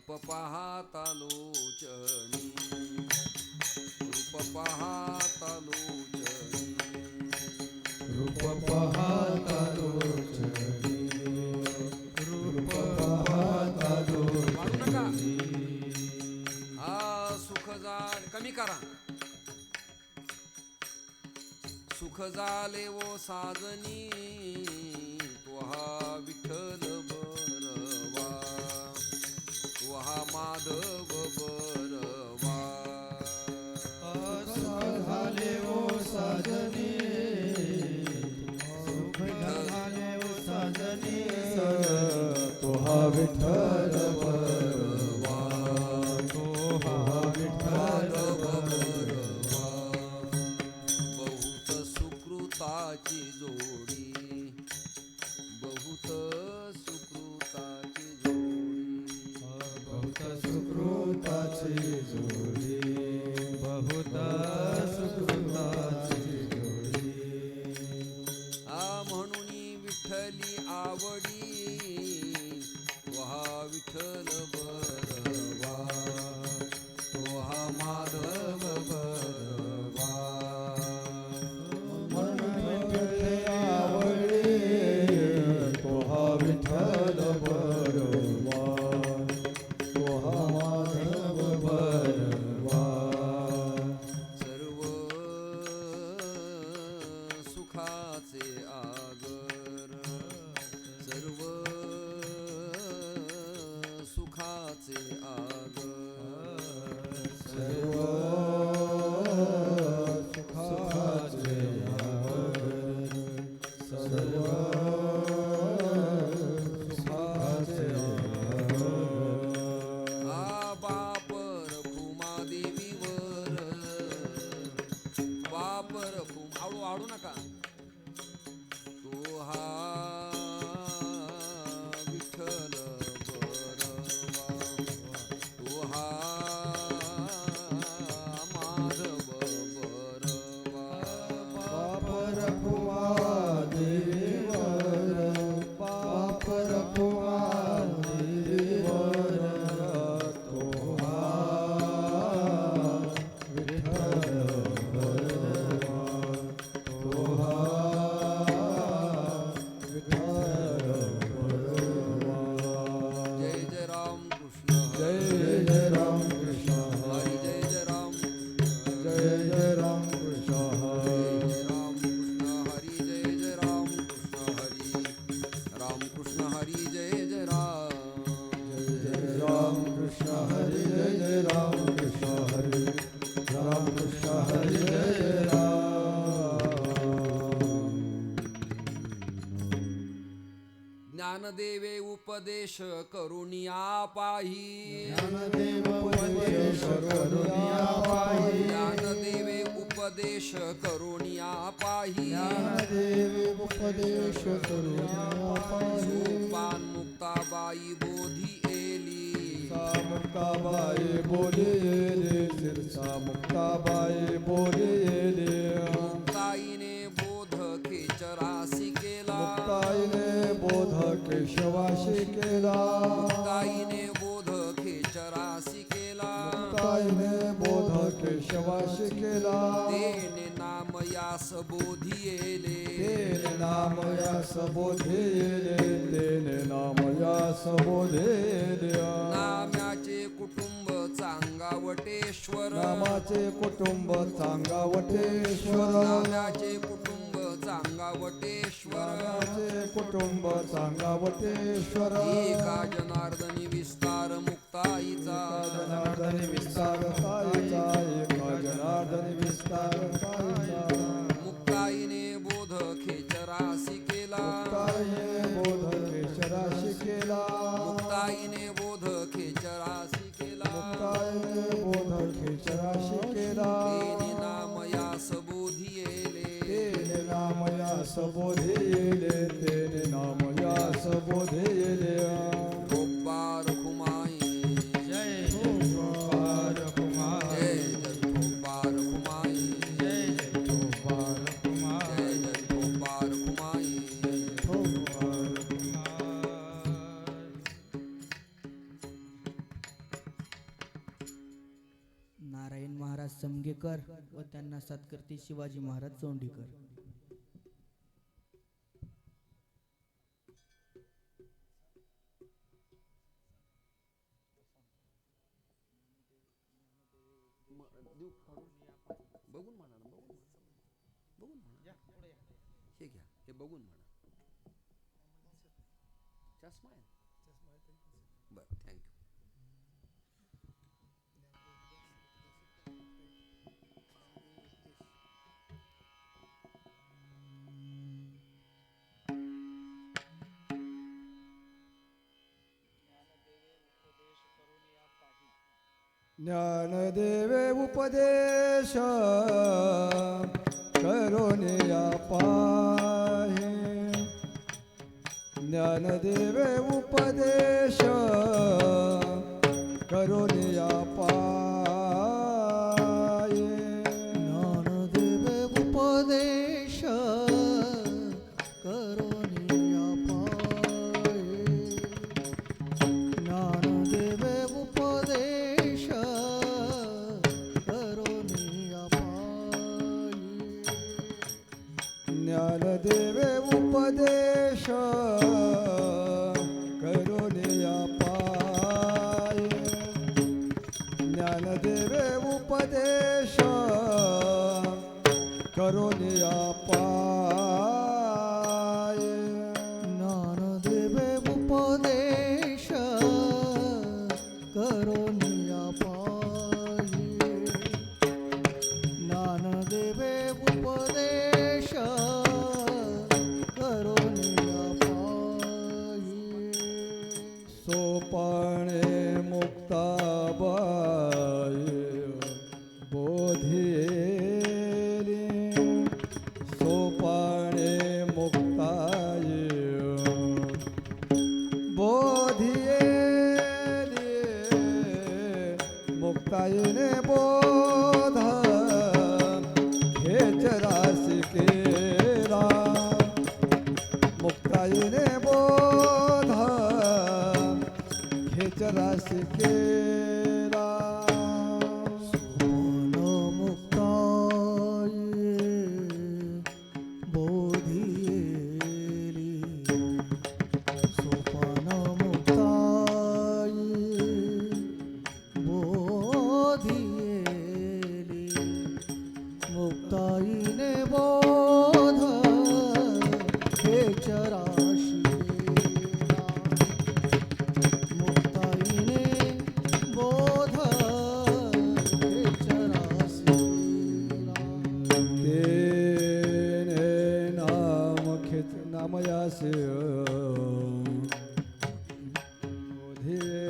रूप पाहता लोचनी, रूप पाहता लोचनी, रूप पाहता लोचनी, रूप पाहता वाढू नका. लोचनी. सुख झाले, कमी करा. सुख झाले वो साजनी, तो हा विठ्ठल बरवा, तो हा माधव बरवा. सुख झाले ओ साजनी, सुख झाले ओ साजनी, तो हा विठ्ठल बरवा, तो हा विठ्ठल बरवा. बहुत सुकृताची जोडी, बहुत सुकृताची जोडी, बहुत सुकृताची जोडी, बहुत सुकृताची जोडी. म्हणून विठ्ठली आवडी, तो हा विठ्ठल बरवा, तो हा माधव बरवा. म्हणून विठ्ठल आवडी, तो हा विठ्ठल बरवा, तो हा माधव बरवा. सर्व सुखाचे आगर, सर्व सुखाचे आगर, सर्व सुखाचे आगर, सर्व सुखाचे आगर. बाप रखुमा देवीवर, बाप रखुम, आळू आळू नका. तो हा विठ्ठल बरवा, तो हा माधव बरवा. बाप रखुमा देवीवर, बाप रखुमा देवीवर, तो हा विठ्ठल बरवा, तो हा विठ्ठल बरवा. जय जय राम कृष्ण जय जय राम कृष्ण हरी, जय जय राम, जय जय राम कृष्ण जय जय राम कृष्ण हरी, जय जय राम कृष्ण हरी, राम कृष्ण हरी, जय जय राम. जय राम कृष्ण हरी, जय जय राम कृष्ण हरी, राम कृष्ण हरी, जय जय राम. ज्ञानदेवे उपदेश करुनिया पाही, ज्ञानदेव उपदेश करुनिया पाही, ज्ञानदेवे उपदेश करुनिया पाही. ज्ञानदेव उपदेश करुनिया पाही. सोपान मुक्ताबाई बोधी एली, मुक्ताबाई बोले, सिरसा मुक्ताबाई बोले. मुक्ताईने बोध खेचरासी केला, मुक्ताईने बोध केशवाशी केला, मुक्ताईने बोध खेचरासी केला. मुक्ताईने बोध केशवाशी केला. तेने नाम यास बोधिएले, तेने नाम यास बोधेले, तेने नाम यास बोधेले. नाम्याचे कुटुंब चांगावटेश्वर, नामाचे कुटुंब चांगावटेश्वर, नाम्याचे कुटुंब चांगावटेश्वर. नामाचे कुटुंब चांगावटेश्वर. एका जनार्दनी विस्तार मुक्ताईचा, जनार्दनी विस्तार ताईचा, एका जनार्दनी विस्तार ताईचा. मुक्ताईने बोध खेचरासी केला, मुक्ताईने बोध केशराशी केला, मुक्ताईने बोध खेचरासी केला. मुक्ताईने बोध केशराशी केला. तेने नाम यास बोधिएले, तेने नाम यास बोधेले, तेने नाम यास बोधेले. गोपा समगेकर व त्यांना सत्कर्ते शिवाजी महाराज चोंडीकर. बघून म्हणा ना, बघून म्हणा. हे घ्या, हे बघून म्हणा. चष्मा आहे. बरं, थँक्यू. ज्ञानदेवे उपदेश करोनिया पाहे. ज्ञानदेवे उपदेश करोनिया पाये. ज्ञानदेवे उपदेश करोनिया पाये. ज्ञानदेवे उपदेश करोनिया पाये. ज्ञानदेवे उपदेश करोनिया पाये. ज्ञानदेवे उपदेश करोनिया पाये. ज्ञानदेवे उपदेश करोनिया पाये. ज्ञानदेवे उपदेश करोनिया पाये. सोपाणे मुक्ताबाई बोधिली. सोपाणे मुक्ताई बोधिली. मुक्ताईने बोध खेच राशी केला. मुक्ताईने बोध खेच राशी केला. सोपान मुक्ताई बोधियेली. मुक्ताईने बोध खेच राशी केला. मुक्ताईने बोध खेच राशी केला. तेने नाम खेच नामयासे बोधिले.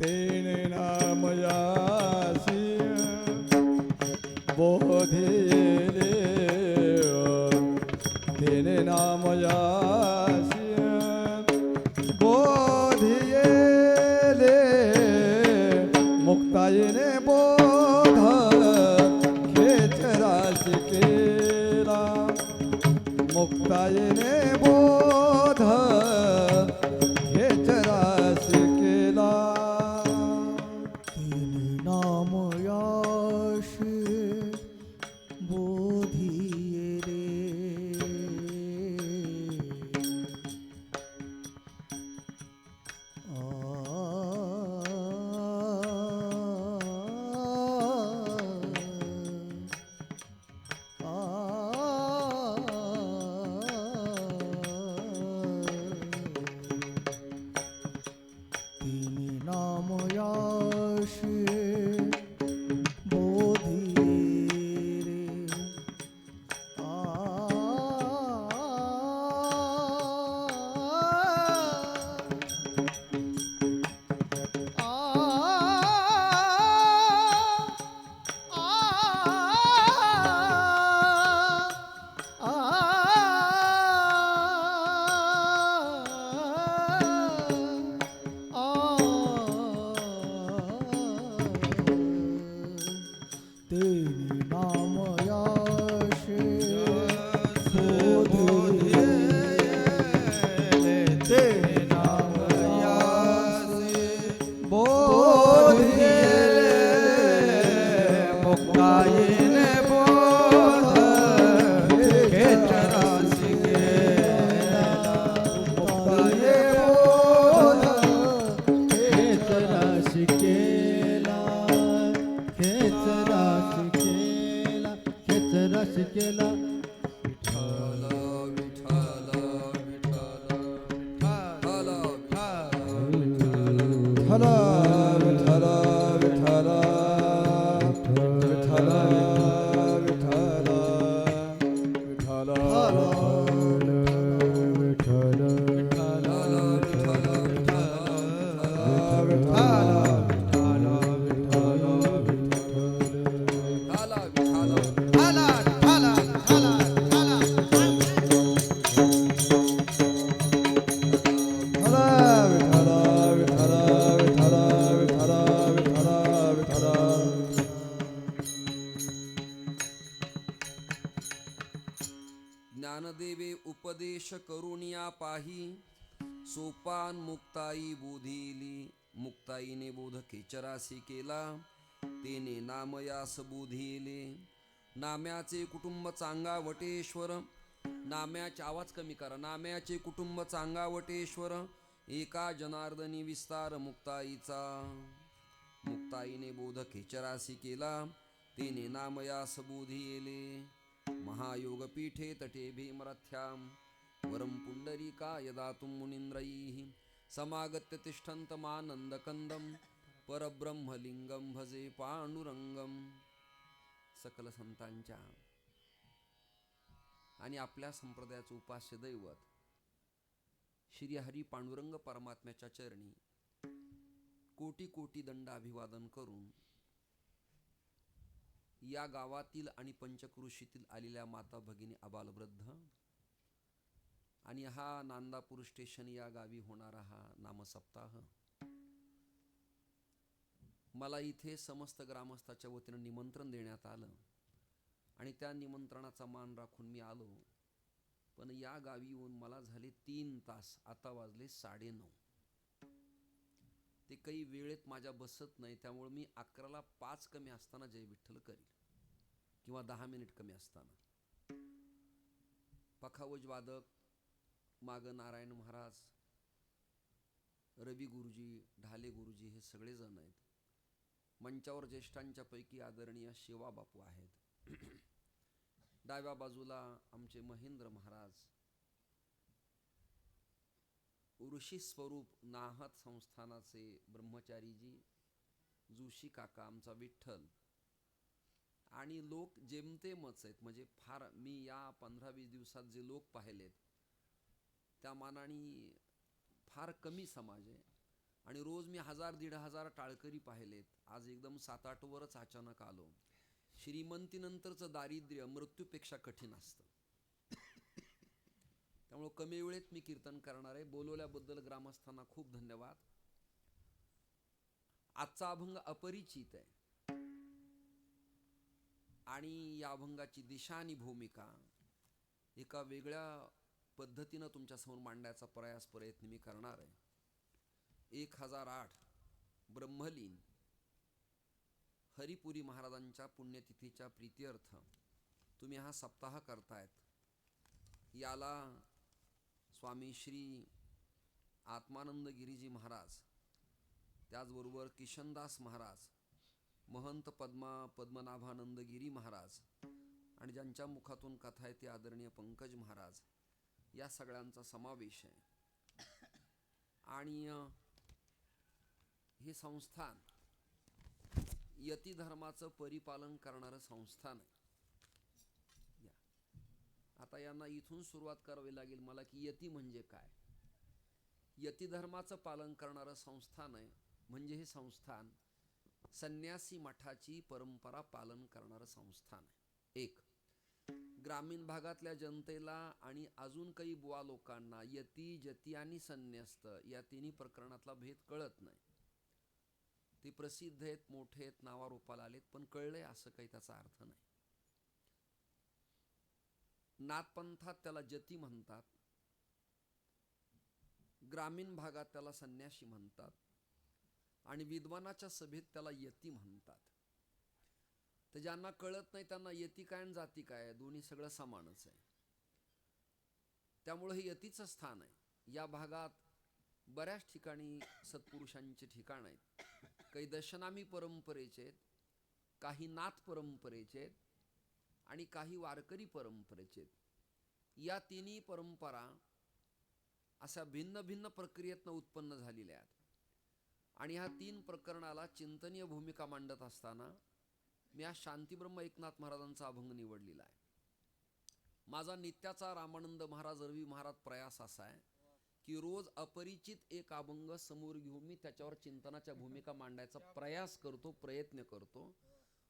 तेने नामयासी बोधिले. तेने नामयासी बोधिले. मुक्ताईने बोध खेच राशी केला. मुक्ताईने बोध खेच राशी केला. वश करुनिया पाही सोपान मुक्ताई बोधिली. मुक्ताईने बोध खेचरासी केला तेने नामयास बोधिले. नाम्याचे कुटुंब चांगावटेश्वर. नाम्याचे आवाज कमी करा. नाम्याचे कुटुंब चांगावटेश्वर एका जनार्दनी विस्तार मुक्ताईचा. मुक्ताईने बोध खेचरासी केला तेने नामयास बोधिले. महायोग पीठे तटे भीमरथ्याम वरम पुंडरीकाय दातुं मुनींद्रैः समागत्य तिष्ठन्तमानन्दकन्दं परब्रह्मलिंगं भजे पांडुरंगम. सकल संतांच्या आणि आपल्या संप्रदायाचं उपास्य दैवत श्री हरी पांडुरंग परमात्म्याच्या चरणी कोटी कोटी दंड अभिवादन करून या गावातील आणि पंचक्रोशीतील आलेल्या माता भगिनी आबालवृद्ध आणि हा नांदापूर स्टेशन या गावी होणारा हा नामसप्ताह मला इथे समस्त ग्रामस्थाच्या वतीनं निमंत्रण देण्यात आलं आणि त्या निमंत्रणाचा मान राखून मी आलो. पण या गावी येऊन मला झाले 3 तास. आता वाजले 9:30. ते काही वेळेत माझ्या बसत नाही. त्यामुळे मी 11ला 5 कमी असताना जय विठ्ठल करील किंवा 10 मिनिट कमी असताना. पखावज वादक मागं नारायण महाराज, रवी गुरुजी, ढाले गुरुजी हे सगळे जण आहेत. मंचावर ज्येष्ठांच्या पैकी आदरणीय शिवा बापू आहेत. डाव्या बाजूला आमचे महेंद्र महाराज, ऋषी स्वरूप नाहत संस्थानाचे ब्रह्मचारीजी, जोशी काका, आमचा विठ्ठल आणि लोक जेमतेमच आहेत. म्हणजे फार मी या 15-20 दिवसात जे लोक पाहिलेत त्या मानाने फार कमी समाज आहे. आणि रोज मी 1000-1500 टाळकरी पाहिलेत. आज एकदम 7-8 वरच अचानक आलो. श्रीमंतीनंतरचं दारिद्र्य मृत्यूपेक्षा कठीण असतं. त्यामुळं कमी वेळेत मी कीर्तन करणार आहे. बोलवल्याबद्दल ग्रामस्थांना खूप धन्यवाद. आजचा अभंग अपरिचित आहे आणि या अभंगाची दिशा आणि भूमिका एका वेगळ्या पद्धतीनं तुमच्यासमोर मांडण्याचा प्रयत्न मी करणार आहे. 1008 ब्रह्मलीन हरिपुरी महाराजांच्या पुण्यतिथीच्या प्रीत्यर्थ तुम्ही हा सप्ताह करतायत. याला स्वामी श्री आत्मानंद गिरीजी महाराज, त्याचबरोबर किशनदास महाराज, महंत पद्मनाभानंद गिरी महाराज आणि ज्यांच्या मुखातून कथा आहे ते आदरणीय पंकज महाराज, या सगळ्यांचा समावेश आहे. आणि हे संस्थान यती धर्माचं परिपालन करणारं संस्थान आहे. आता यांना इथून सुरुवात करावी लागेल मला की यती म्हणजे काय. यती धर्माचं पालन करणारं संस्थान आहे. म्हणजे हे संस्थान संन्यासी मठाची परंपरा पालन करणारं संस्थान आहे. एक, ग्रामीण भागातल्या जनतेला आणि अजून काही बुवा लोकांना यती, जती आणि संन्यस्त या तिन्ही प्रकरणातला भेद कळत नाही. ते प्रसिद्ध आहेत, मोठे आहेत, नावारूपाला आलेत, पण कळलंय असं काही त्याचा अर्थ नाही. नाथपंथात त्याला जती म्हणतात, ग्रामीण भागात त्याला संन्यासी म्हणतात आणि विद्वानाच्या सभेत त्याला यती म्हणतात. तर ज्यांना कळत नाही त्यांना यती काय आणि जाती काय, दोन्ही सगळं समानच आहे. त्यामुळे हे यतीचं स्थान आहे. या भागात बऱ्याच ठिकाणी सत्पुरुषांचे ठिकाण आहेत. काही दशनामी परंपरेचे आहेत, काही नाथ परंपरेचे आहेत आणि काही वारकरी परंपरेचे आहेत. या तिन्ही परंपरा अशा भिन्न भिन्न प्रक्रियेतनं उत्पन्न झालेल्या आहेत. आणि ह्या 3 प्रकरणाला चिंतनीय भूमिका मांडत असताना मी आज शांतीब्रह्म एकनाथ महाराजांचा अभंग निवडलेला आहे. माझा नित्याचा रामानंद महाराज, रवी महाराज प्रयास असा आहे की रोज अपरिचित एक अभंग समोर घेऊन मी त्याच्यावर चिंतनाच्या भूमिका मांडायचा प्रयास करतो, प्रयत्न करतो.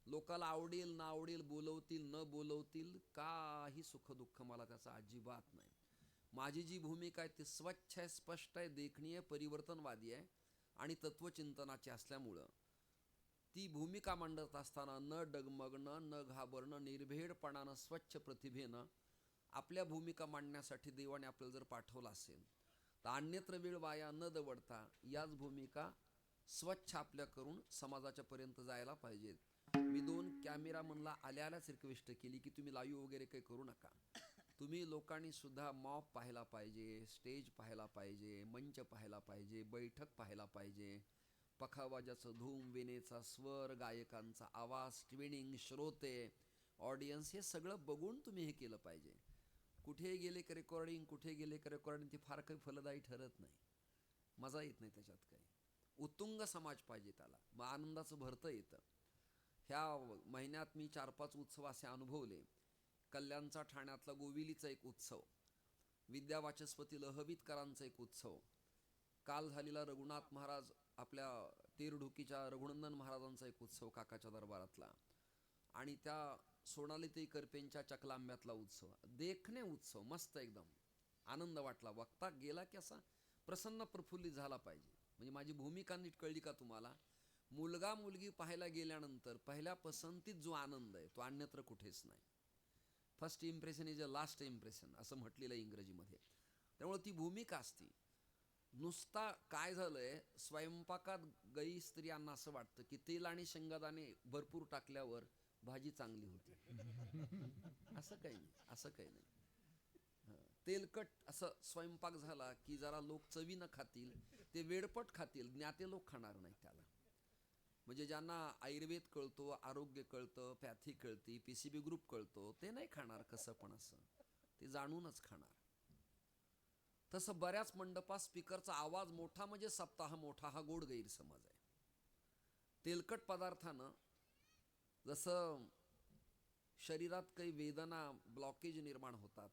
लोकाला आवडेल ना आवडेल, बोलवतील न बोलवतील, काही सुखदुःख मला त्याचा अजिबात नाही. माझी जी भूमिका आहे ती स्वच्छ आहे, स्पष्ट आहे, देखणीय, परिवर्तनवादी आहे आणि तत्वचिंतनाची असल्यामुळं ती भूमिका मांडत असताना न डगमगणं, न घाबरणं, निर्भेडपणानं, स्वच्छ प्रतिभेनं आपल्या भूमिका मांडण्यासाठी देवाने आपल्याला जर पाठवलं असेल तर अन्यत्र वेळ वाया न दवडता याच भूमिका स्वच्छ आपल्या करून समाजाच्या पर्यंत जायला पाहिजेत. मी 2 कॅमेरामनला आल्याच रिक्वेस्ट केली की तुम्ही लाईव्ह वगैरे काही करू नका. तुम्ही लोकांनी सुद्धा मॉप पाहायला पाहिजे, स्टेज पाहायला पाहिजे, मंच पाहायला पाहिजे, बैठक पाहायला पाहिजे, पखावाजाचं धूम, विनेचा स्वर, गायकांचा आवाज, ट्विनिंग, श्रोते, ऑडियन्स, हे सगळं बघून तुम्ही हे केलं पाहिजे. कुठे गेले का रेकॉर्डिंग, कुठे गेले का रेकॉर्डिंग, ती फार काही फलदायी ठरत नाही, मजा येत नाही त्याच्यात काही. उत्तुंग समाज पाहिजे त्याला, मग आनंदाचं भरतं येतं. ह्या महिन्यात मी 4-5 उत्सव असे अनुभवले. कल्याणचा ठाण्यातला गोविलीचा एक उत्सव, विद्यावाचस्पती लहवीतकरांचा एक उत्सव, काल झालेला रघुनाथ महाराज आपल्या तेरढुकीच्या रघुनंदन महाराजांचा एक उत्सव काकाच्या दरबारातला, आणि त्या सोनालीताई करपेंच्या चकलांब्यातला उत्सव. देखणे उत्सव मस्त, एकदम आनंद वाटला. वक्ता गेला की असा प्रसन्न प्रफुल्लित झाला पाहिजे. म्हणजे माझी भूमिका नीट कळली का तुम्हाला? मुलगा मुलगी पाहायला गेल्यानंतर पहिल्या पसंतीत जो आनंद आहे तो अन्यत्र कुठेच नाही. First impression is a last impression असं म्हटलेलं आहे इंग्रजीमध्ये. त्यामुळे ती भूमिका असती. नुसता काय झालंय, स्वयंपाकात गई स्त्रियांना असं वाटतं की तेल आणि शेंगदाणे भरपूर टाकल्यावर भाजी चांगली होते. असं काही नाही, असं काही नाही. तेलकट असं स्वयंपाक झाला की जरा लोक चवीनं खातील, ते वेडपट खातील, ज्ञाते लोक खाणार नाही त्याला. म्हणजे ज्यांना आयुर्वेद कळतो, आरोग्य कळतं, पॅथी कळती, PCB ग्रुप कळतो, ते नाही खाणार कसं पण असं, ते जाणूनच खाणार. तसं बऱ्याच मंडपात स्पीकरचा आवाज मोठा म्हणजे सप्ताह मोठा, हा गोड गैरसमज आहे. तेलकट पदार्थानं जसं शरीरात काही वेदना, ब्लॉकेज निर्माण होतात,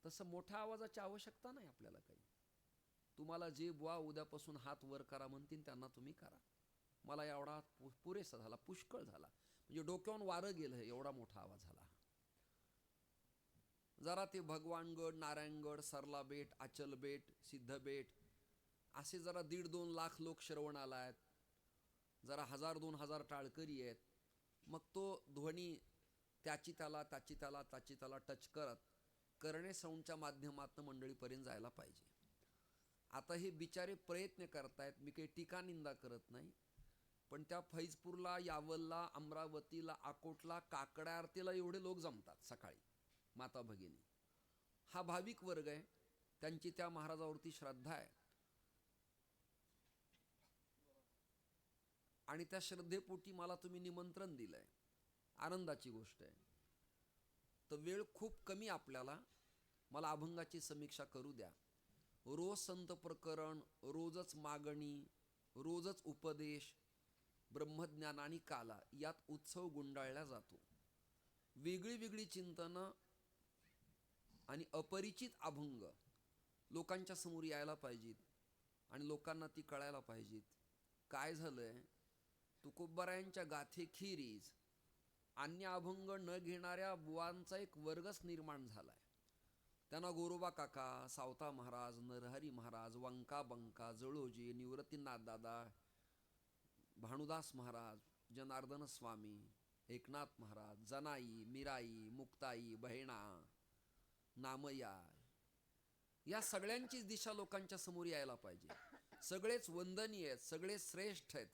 तसं मोठ्या आवाजाची आवश्यकता नाही आपल्याला काही. तुम्हाला जे बुवा उद्यापासून हात वर करा म्हणतील त्यांना तुम्ही करा. मला एवढा पुरेसा झाला, पुष्कळ झाला. म्हणजे डोक्यावरून वारं गेलं, एवढा मोठा आवाज झाला. जरा ते भगवानगड, नारायणगड, सरला बेट, अचल बेट, सिद्ध बेट असे जरा 1.5-2 लाख लोक श्रवणाला आहेत, जरा 1000-2000 टाळकरी आहेत, मग तो ध्वनी त्याची त्याला टच करणे साऊंडच्या माध्यमातून मंडळीपर्यंत जायला पाहिजे. आता हे बिचारे प्रयत्न करतायत, मी काही टीका निंदा करत नाही, पण त्या फैजपूरला, यावलला, अमरावतीला, अकोटला, काकड्या आरतीला एवढे लोक जमतात सकाळी, माता भगिनी. हा भाविक वर्ग आहे, त्यांची त्या महाराजावरती श्रद्धा आहे, आणि त्या श्रद्धेपोटी मला तुम्ही निमंत्रण दिलंय, आनंदाची गोष्ट आहे. तर वेळ खूप कमी आपल्याला, मला अभंगाची समीक्षा करू द्या. रोज संत प्रकरण, रोजच मागणी, रोजच उपदेश, ब्रह्मज्ञान आणि काला यात उत्सव गुंडाळला जातो. वेगळी वेगळी चिंतनं आणि अपरिचित अभंग लोकांच्या समोर यायला पाहिजेत आणि लोकांना ती कळायला पाहिजेत. काय झालंय, तुकोबारायांच्या गाथेखिरीज अन्य अभंग न घेणाऱ्या बुवांचा एक वर्गच निर्माण झालाय. त्यांना गोरोबा काका, सावता महाराज, नरहरी महाराज, वंका बंका, जळोजी, निवृत्तीनाथ दादा, भानुदास महाराज, जनार्दन स्वामी, एकनाथ महाराज, जनाई, मीराई, मुक्ताई, बहिणा, नामया, या सगळ्यांचीच दिशा लोकांच्या समोर यायला पाहिजे. सगळेच वंदनीय आहेत, सगळेच श्रेष्ठ आहेत,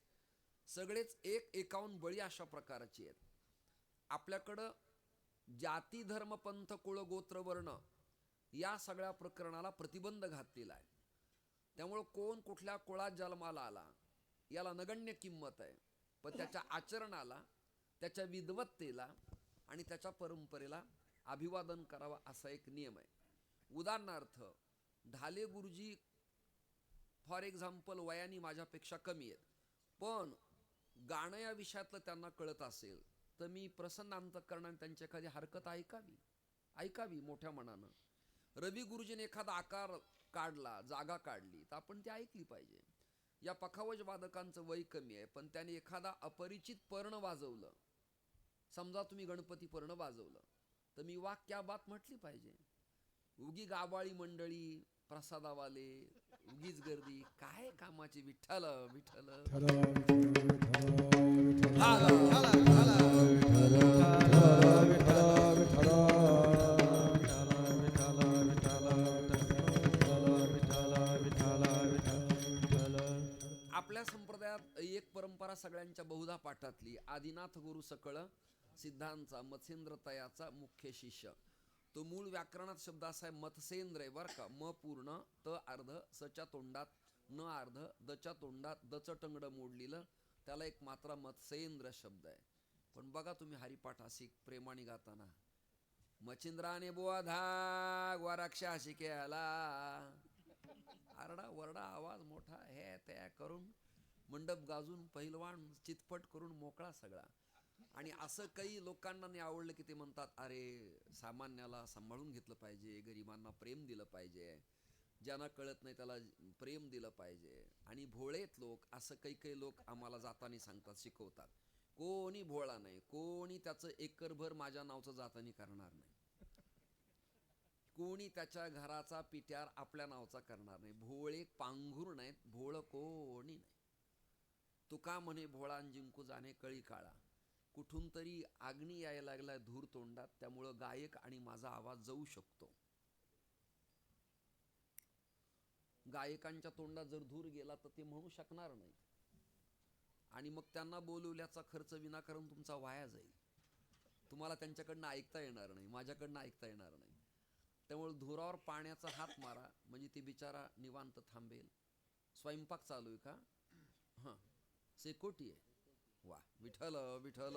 सगळेच एकाहून बळी अशा प्रकारची आहेत. आपल्याकडं जाती, धर्म, पंथ, कुळ, गोत्र, वर्ण या सगळ्या प्रकरणाला प्रतिबंध घातलेला आहे. त्यामुळं कोण कुठल्या कुळात जन्माला आला याला नगण्य किंमत आहे, पण त्याच्या आचरणाला, त्याच्या विद्वत्तेला आणि त्याच्या परंपरेला अभिवादन करावा असा एक नियम आहे. उदाहरणार्थ, ढाले गुरुजी फॉर एक्झाम्पल वयाने माझ्यापेक्षा कमी आहेत, पण गाणं या विषयातलं त्यांना कळत असेल तर मी प्रसन्न अंतःकरणाने त्यांची एखादी हरकत ऐकावी मोठ्या मनानं. रवी गुरुजीने एखादा आकार काढला, जागा काढली, तर आपण ती ऐकली पाहिजे. या पखावज वादकांचं वय कमी आहे, पण त्याने एखादा अपरिचित पर्ण वाजवलं, समजा तुम्ही गणपती पर्ण वाजवलं, तर मी वाह क्या बात म्हटली पाहिजे. उगी गाबाळी मंडळी, प्रसादावाले, उगीच गर्दी, काय कामाची. विठ्ठल विठ्ठल त्यात एक परंपरा सगळ्यांच्या बहुधा पाठातली, आदिनाथ गुरु सकळ सिद्धांचा मत्स्येंद्र तयाचा मुख्य शिष्य. तो मूळ व्याकरणात शब्द असा आहे मत्स्येंद्र आहे बरं का. म पूर्ण, त अर्ध, सच्या तोंडात न अर्ध, दच्या तोंडात दच टंगड मोडलेलं, त्याला एक मात्रा मत्स्येंद्र शब्द आहे. पण बघा तुम्ही हरिपाठ अशी प्रेमाने गाताना, मच्छिंद्राने बोधा वराक्षा शिकेला, आरडा वरडा आवाज मोठा हे त्या करून मंडप गाजून पहिलवान चितपट करून मोकळा सगळा. आणि असं काही लोकांना नाही आवडलं की ते म्हणतात अरे सामान्याला सांभाळून घेतलं पाहिजे, गरिबांना प्रेम दिलं पाहिजे, ज्यांना कळत नाही त्याला प्रेम दिलं पाहिजे. आणि भोळेत लोक असं काही लोक आम्हाला जातानी सांगतात, शिकवतात. कोणी भोळा नाही, कोणी त्याचं एकरभर माझ्या नावचं जातानी करणार नाही, कोणी त्याच्या घराचा पिट्यार आपल्या नावचा करणार नाही. भोळे पांघूर नाहीत, भोळ कोणी नाही. तुका म्हणे भोळा जिंकू जाणे कळी काळा. कुठून तरी अग्नी यायला लागलाय धूर तोंडात, त्यामुळं गायक आणि माझा आवाज जाऊ शकतो. गायकांच्या तोंडात जर धूर गेला तर ते म्हणू शकणार नाही, आणि मग त्यांना बोलवल्याचा खर्च विनाकारण तुमचा वाया जाईल. तुम्हाला त्यांच्याकडनं ऐकता येणार नाही, माझ्याकडनं ऐकता येणार नाही. त्यामुळे धुरावर पाण्याचा हात मारा म्हणजे ती बिचारा निवांत थांबेल. स्वयंपाक चालू आहे का? हां, सेकोटी आहे. वा, विठ्ठल विठ्ठल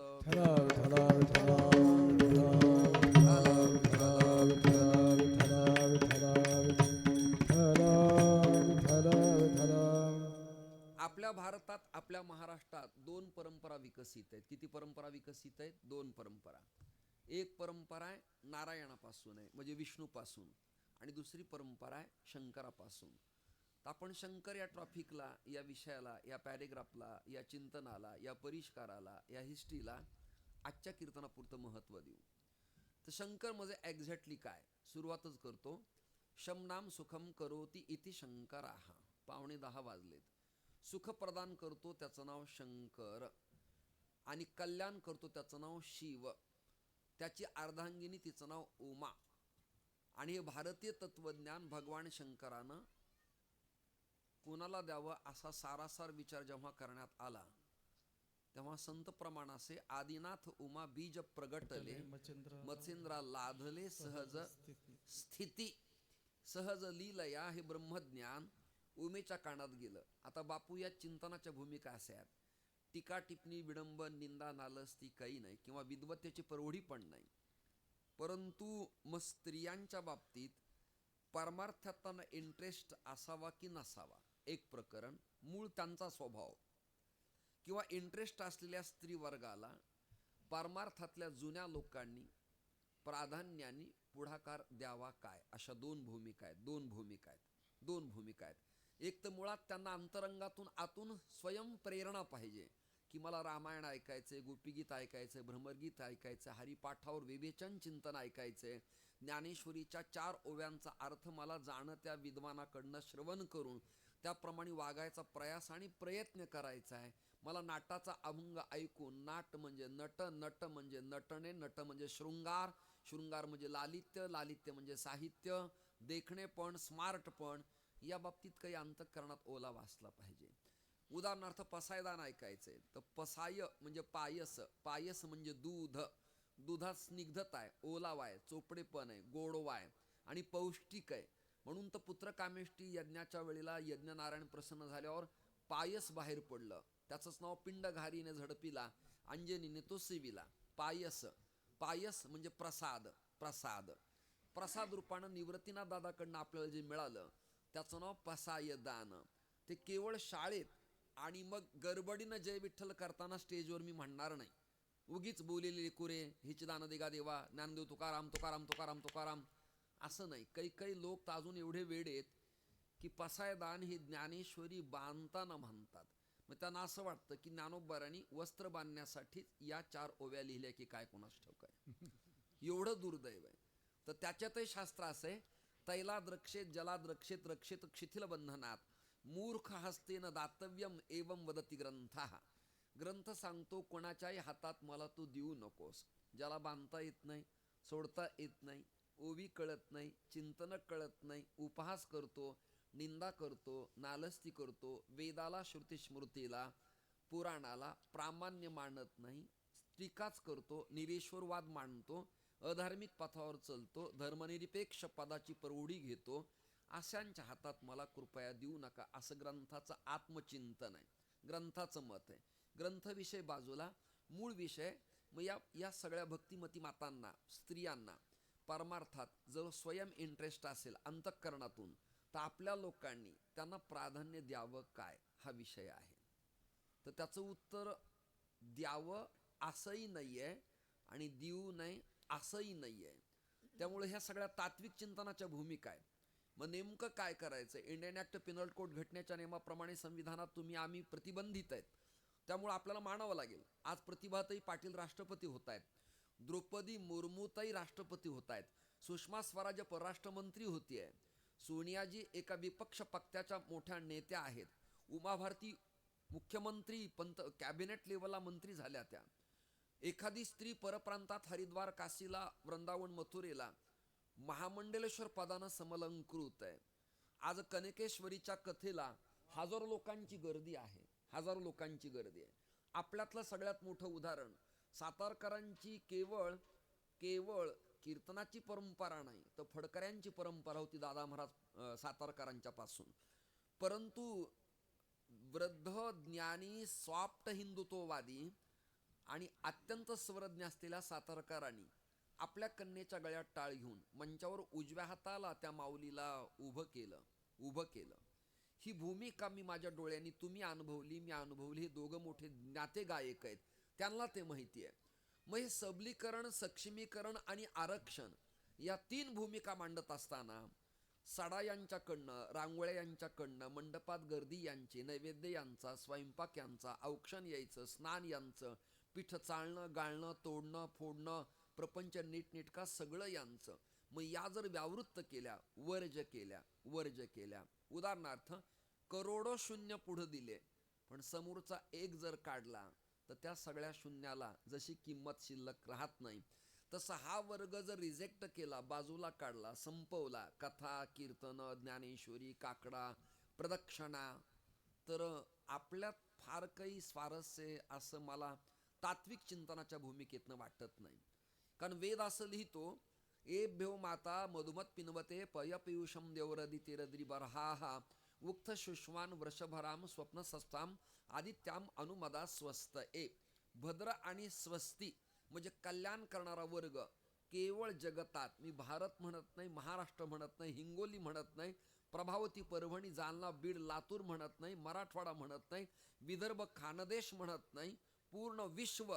आपल्या भारतात, आपल्या महाराष्ट्रात दोन परंपरा विकसित आहेत. किती परंपरा विकसित आहेत? दोन परंपरा. एक परंपरा आहे नारायणापासून आहे म्हणजे विष्णूपासून, आणि दुसरी परंपरा आहे शंकरापासून. तर आपण शंकर या टॉपिकला, या विषयाला, या पॅरेग्राफला, या चिंतनाला, या परिष्काराला, या हिस्ट्रीला आजच्या कीर्तनापुरतं महत्त्व देऊ. तर शंकर म्हणजे एक्झॅक्टली काय? सुरुवातच करतो. शमनाम सुखम करोती इति शंकराहा. 9:15 वाजलेत. सुख प्रदान करतो त्याचं नाव शंकर, आणि कल्याण करतो त्याचं नाव शिव. त्याची अर्धांगिनी तिचं नाव उमा. आणि हे भारतीय तत्वज्ञान भगवान शंकरानं कोणाला द्यावं असा सारासार विचार जेव्हा करण्यात आला, तेव्हा संत प्रमाणासे आदिनाथ उमा बीज प्रगटले, मत्स्येंद्रा लाधले सहज स्थिती. सहज लीलया हे ब्रह्मज्ञान उमेच्या कानात गेलं. आता बापू या चिंतनाच्या भूमिका अशा आहेत. टीका टिप्पणी विडंबन निंदा नालस्ती काही नाही, किंवा विद्वत्तेची प्रौढी पण नाही. परंतु मग स्त्रियांच्या बाबतीत परमार्थातना इंटरेस्ट असावा की नसावा एक प्रकरण, मूळ त्यांचा स्वभाव, किंवा इंटरेस्ट असलेल्या स्त्री वर्गाला परमार्थातल्या जुन्या लोकांनी प्राधान्याने पुढाकार द्यावा काय, अशा दोन भूमिका आहेत. एक तर मुळात त्यांना अंतरंगातून आतून स्वयंप्रेरणा पाहिजे की मला रामायण ऐकायचंय, गोपीगीत ऐकायचंय, भ्रमरगीत ऐकायचं, हरिपाठावर विवेचन चिंतन ऐकायचंय, ज्ञानेश्वरीच्या 4 ओव्यांचा अर्थ मला जाणत्या विद्वानाकडनं श्रवण करून त्याप्रमाणे वागायचा प्रयास आणि प्रयत्न करायचा आहे. मला नाटाचा अभंग ऐकून, नाट म्हणजे नट, नट म्हणजे नटणे, नट म्हणजे शृंगार, शृंगार म्हणजे लालित्य, लालित्य म्हणजे साहित्य, देखणेपण, स्मार्टपण, या बाबतीत काही अंतःकरणात ओला वाचला पाहिजे. उदाहरणार्थ पसायदान ऐकायचंय तर पसाय म्हणजे पायस, पायस म्हणजे दूध, दुधात स्निग्धता आहे, ओलावा आहे, चोपडेपण आहे, गोडवा आहे आणि पौष्टिक आहे. म्हणून तर पुत्रकामेष्टी यज्ञाच्या वेळेला यज्ञनारायण प्रसन्न झाल्यावर पायस बाहेर पडलं. त्याचंच नाव पिंडघारीने झडपिला, अंजनीने तो सेविला. पायस, पायस म्हणजे प्रसाद, प्रसाद, प्रसाद रूपानं निवृत्तीनाथ दादाकडनं आपल्याला जे मिळालं त्याचं नाव पसायदान. ते केवळ शाळेत आणि मग गडबडीनं जय विठ्ठल करताना स्टेजवर मी म्हणणार नाही, उगीच बोलेले कुरे हिची दान देगा देवा, ज्ञानदेव तुकाराम तुकाराम तुकाराम तुकाराम, असं नाही. काही लोक तर अजून एवढे वेडे आहेत की पसायदान ही ज्ञानेश्वरी बांधताना म्हणतात. मग त्यांना असं वाटतं की ज्ञानोबरांनी वस्त्र बांधण्यासाठी या 4 ओव्या लिहिल्या की काय, कोणास ठाऊक आहे. एवढं दुर्दैव आहे. तर त्याच्यातही शास्त्र असं आहे, तैलाद रक्षेत जलाद रक्षेत रक्षेत शिथिल बंधनात मूर्ख हस्तेन दातव्यम एवं वदती ग्रंथः. ग्रंथ सांगतो कोणाच्याही हातात मला तू देऊ नकोस. ज्याला बांधता येत नाही, सोडता येत नाही, ओवी कळत नाही, चिंतन कळत नाही, उपहास करतो, निंदा करतो, नालस्ती करतो, वेदाला, श्रुतिस्मृतीला, पुराणाला प्रामाण्य मानत नाही, टीकाच करतो, निरेश्वरवाद मांडतो, अधार्मिक पथावर चालतो, धर्मनिरपेक्ष पदाची प्रौढी घेतो, अशांच्या हातात मला कृपया देऊ नका, असं ग्रंथाचं आत्मचिंतन आहे, ग्रंथाचं मत आहे. ग्रंथविषय बाजूला, मूळ विषय. मग या सगळ्या भक्तिमती मातांना, स्त्रियांना परमार्थात जर स्वयं इंटरेस्ट असेल अंतःकरणातून, तर आपल्या लोकांनी त्यांना प्राधान्य द्यावं काय, हा विषय आहे. तर त्याचं उत्तर द्यावं असंही नाही आहे आणि देऊ नये असंही नाही आहे. त्यामुळे ह्या सगळ्या तात्विक चिंतनाच्या भूमिका आहेत. मग नेमकं काय करायचं? इंडियन ॲक्ट पिनल कोड घटनेच्या नियमाप्रमाणे संविधानात तुम्ही आम्ही प्रतिबंधित आहेत, त्यामुळे आपल्याला मानावं लागेल. आज प्रतिभाताई पाटील राष्ट्रपती होत आहेत, द्रौपदी मुर्मूताई राष्ट्रपती होत आहेत, सुषमा स्वराज परराष्ट्रमंत्री होती आहे, सोनियाजी एका विपक्ष पक्षाच्या मोठ्या नेत्या आहेत, उमा भारती मुख्यमंत्री कॅबिनेट लेवलला मंत्री झाल्या त्या. एखादी स्त्री परप्रांतात हरिद्वार, काशीला, वृंदावन, मथुरेला महामंडलेश्वर पदानं समलंकृत आहे. आज कनकेश्वरीच्या कथेला हजारो लोकांची गर्दी आहे, हजारो लोकांची गर्दी आहे. आपल्यातलं सगळ्यात मोठं उदाहरण, सातारकरांची केवळ कीर्तनाची परंपरा नाही तर फडकऱ्यांची परंपरा होती दादा महाराज सातारकरांच्या पासून. परंतु वृद्ध ज्ञानी स्वाप्त हिंदुत्ववादी आणि अत्यंत स्वरज्ञ असलेल्या सातारकरांनी आपल्या कन्येच्या गळ्यात टाळ घेऊन मंचावर उजव्या हाताला त्या माऊलीला उभं केलं. ही भूमिका मी माझ्या डोळ्यांनी, तुम्ही अनुभवली, मी अनुभवली. हे दोघं मोठे ज्ञाते गायक आहेत, त्यांना ते माहिती आहे. मग हे सबलीकरण, सक्षमीकरण आणि आरक्षण या 3 भूमिका मांडत असताना सडा यांच्याकडनं, रांगोळ्या यांच्याकडनं, मंडपात गर्दी यांची, नैवेद्य यांचा, स्वयंपाक यांचा, औक्षण यायचं, स्नान यांचं, पीठ चालणं, गाळणं, तोडणं, फोडणं, प्रपंच नीटनेटका सगळं यांचं. मग या जर व्यावृत्त केल्या, वर्ज केल्या, उदाहरणार्थ करोडो शून्य पुढं दिले, पण समोरचा एक जर काढला तर त्या सगळ्या शून्याला जशी किंमत शिल्लक राहत नाही, तसा हा वर्ग जर रिजेक्ट केला, बाजूला काढला, संपवला, कथा, कीर्तन, ज्ञानेश्वरी, काकडा, प्रदक्षिणा, तर आपल्यात फार काही स्वारस्य असं मला तात्विक चिंतनाच्या भूमिकेतनं वाटत नाही. कारण वेद असं लिहितो, एभ्यो माता मधुमत पिनवते पयपयुषम देवरदितिरद्री बरहा उक्त शुष्वान वृषभराम स्वप्नसस्ताम आदित्याम अनुमदा स्वस्त. भद्र आणि स्वस्ती म्हणजे कल्याण करणारा वर्ग केवळ जगतात. मी भारत म्हणत नाही, महाराष्ट्र म्हणत नाही, हिंगोली म्हणत नाही, प्रभावती, परभणी, जालना, बीड, लातूर म्हणत नाही, मराठवाडा म्हणत नाही, विदर्भ, खानदेश म्हणत नाही, पूर्ण विश्व.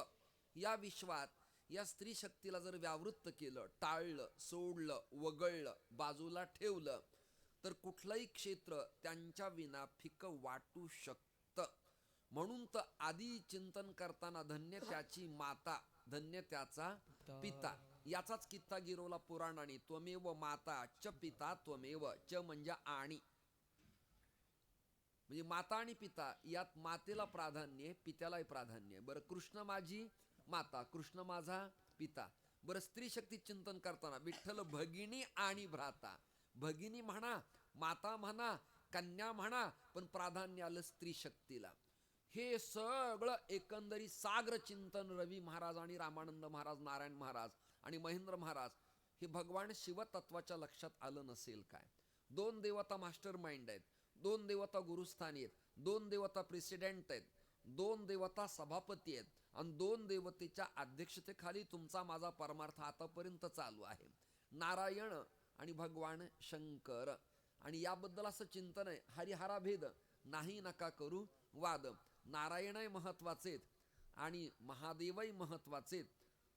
या विश्वात या स्त्री शक्तीला जर व्यावृत्त केलं, टाळलं, सोडलं, वगळलं, बाजूला ठेवलं, तर कुठलंही क्षेत्र त्यांच्या विना फिकं वाटू शकतं. म्हणून तर आधी चिंतन करताना धन्य त्याची माता, धन्य त्याचा पिता, याचाच किस्सा गिरवला पुराणाने. त्वमेव माता च पिता त्वमेव. च म्हणजे आणि, म्हणजे माता आणि पिता, यात मातेला प्राधान्य, पित्यालाही प्राधान्य. बरं, कृष्ण माझी माता, कृष्ण माझा पिता. बरं, स्त्री शक्ती चिंतन करताना विठ्ठल भगिनी आणि भ्राता. भगिनी म्हणा, माता म्हणा, कन्या म्हणा, पण प्राधान्य आलं स्त्री शक्तीला. हे सगळं एकंदरीत साग्र चिंतन रवी महाराज आणि रामानंद महाराज, नारायण महाराज आणि महेंद्र महाराज, हे भगवान शिवतत्वाच्या लक्षात आलं नसेल काय? 2 देवता मास्टर माइंड आहेत, 2 देवता गुरुस्थानी आहेत, 2 देवता प्रेसिडेंट आहेत, 2 देवता सभापती आहेत आणि 2 देवतेच्या अध्यक्षतेखाली तुमचा माझा परमार्थ आतापर्यंत चालू आहे. नारायण आणि भगवान शंकर. आणि याबद्दल असं चिंतन आहे, हरिहराभेद नाही नका करू वाद. नारायणही महत्वाचेत आणि महादेवही महत्वाचेत.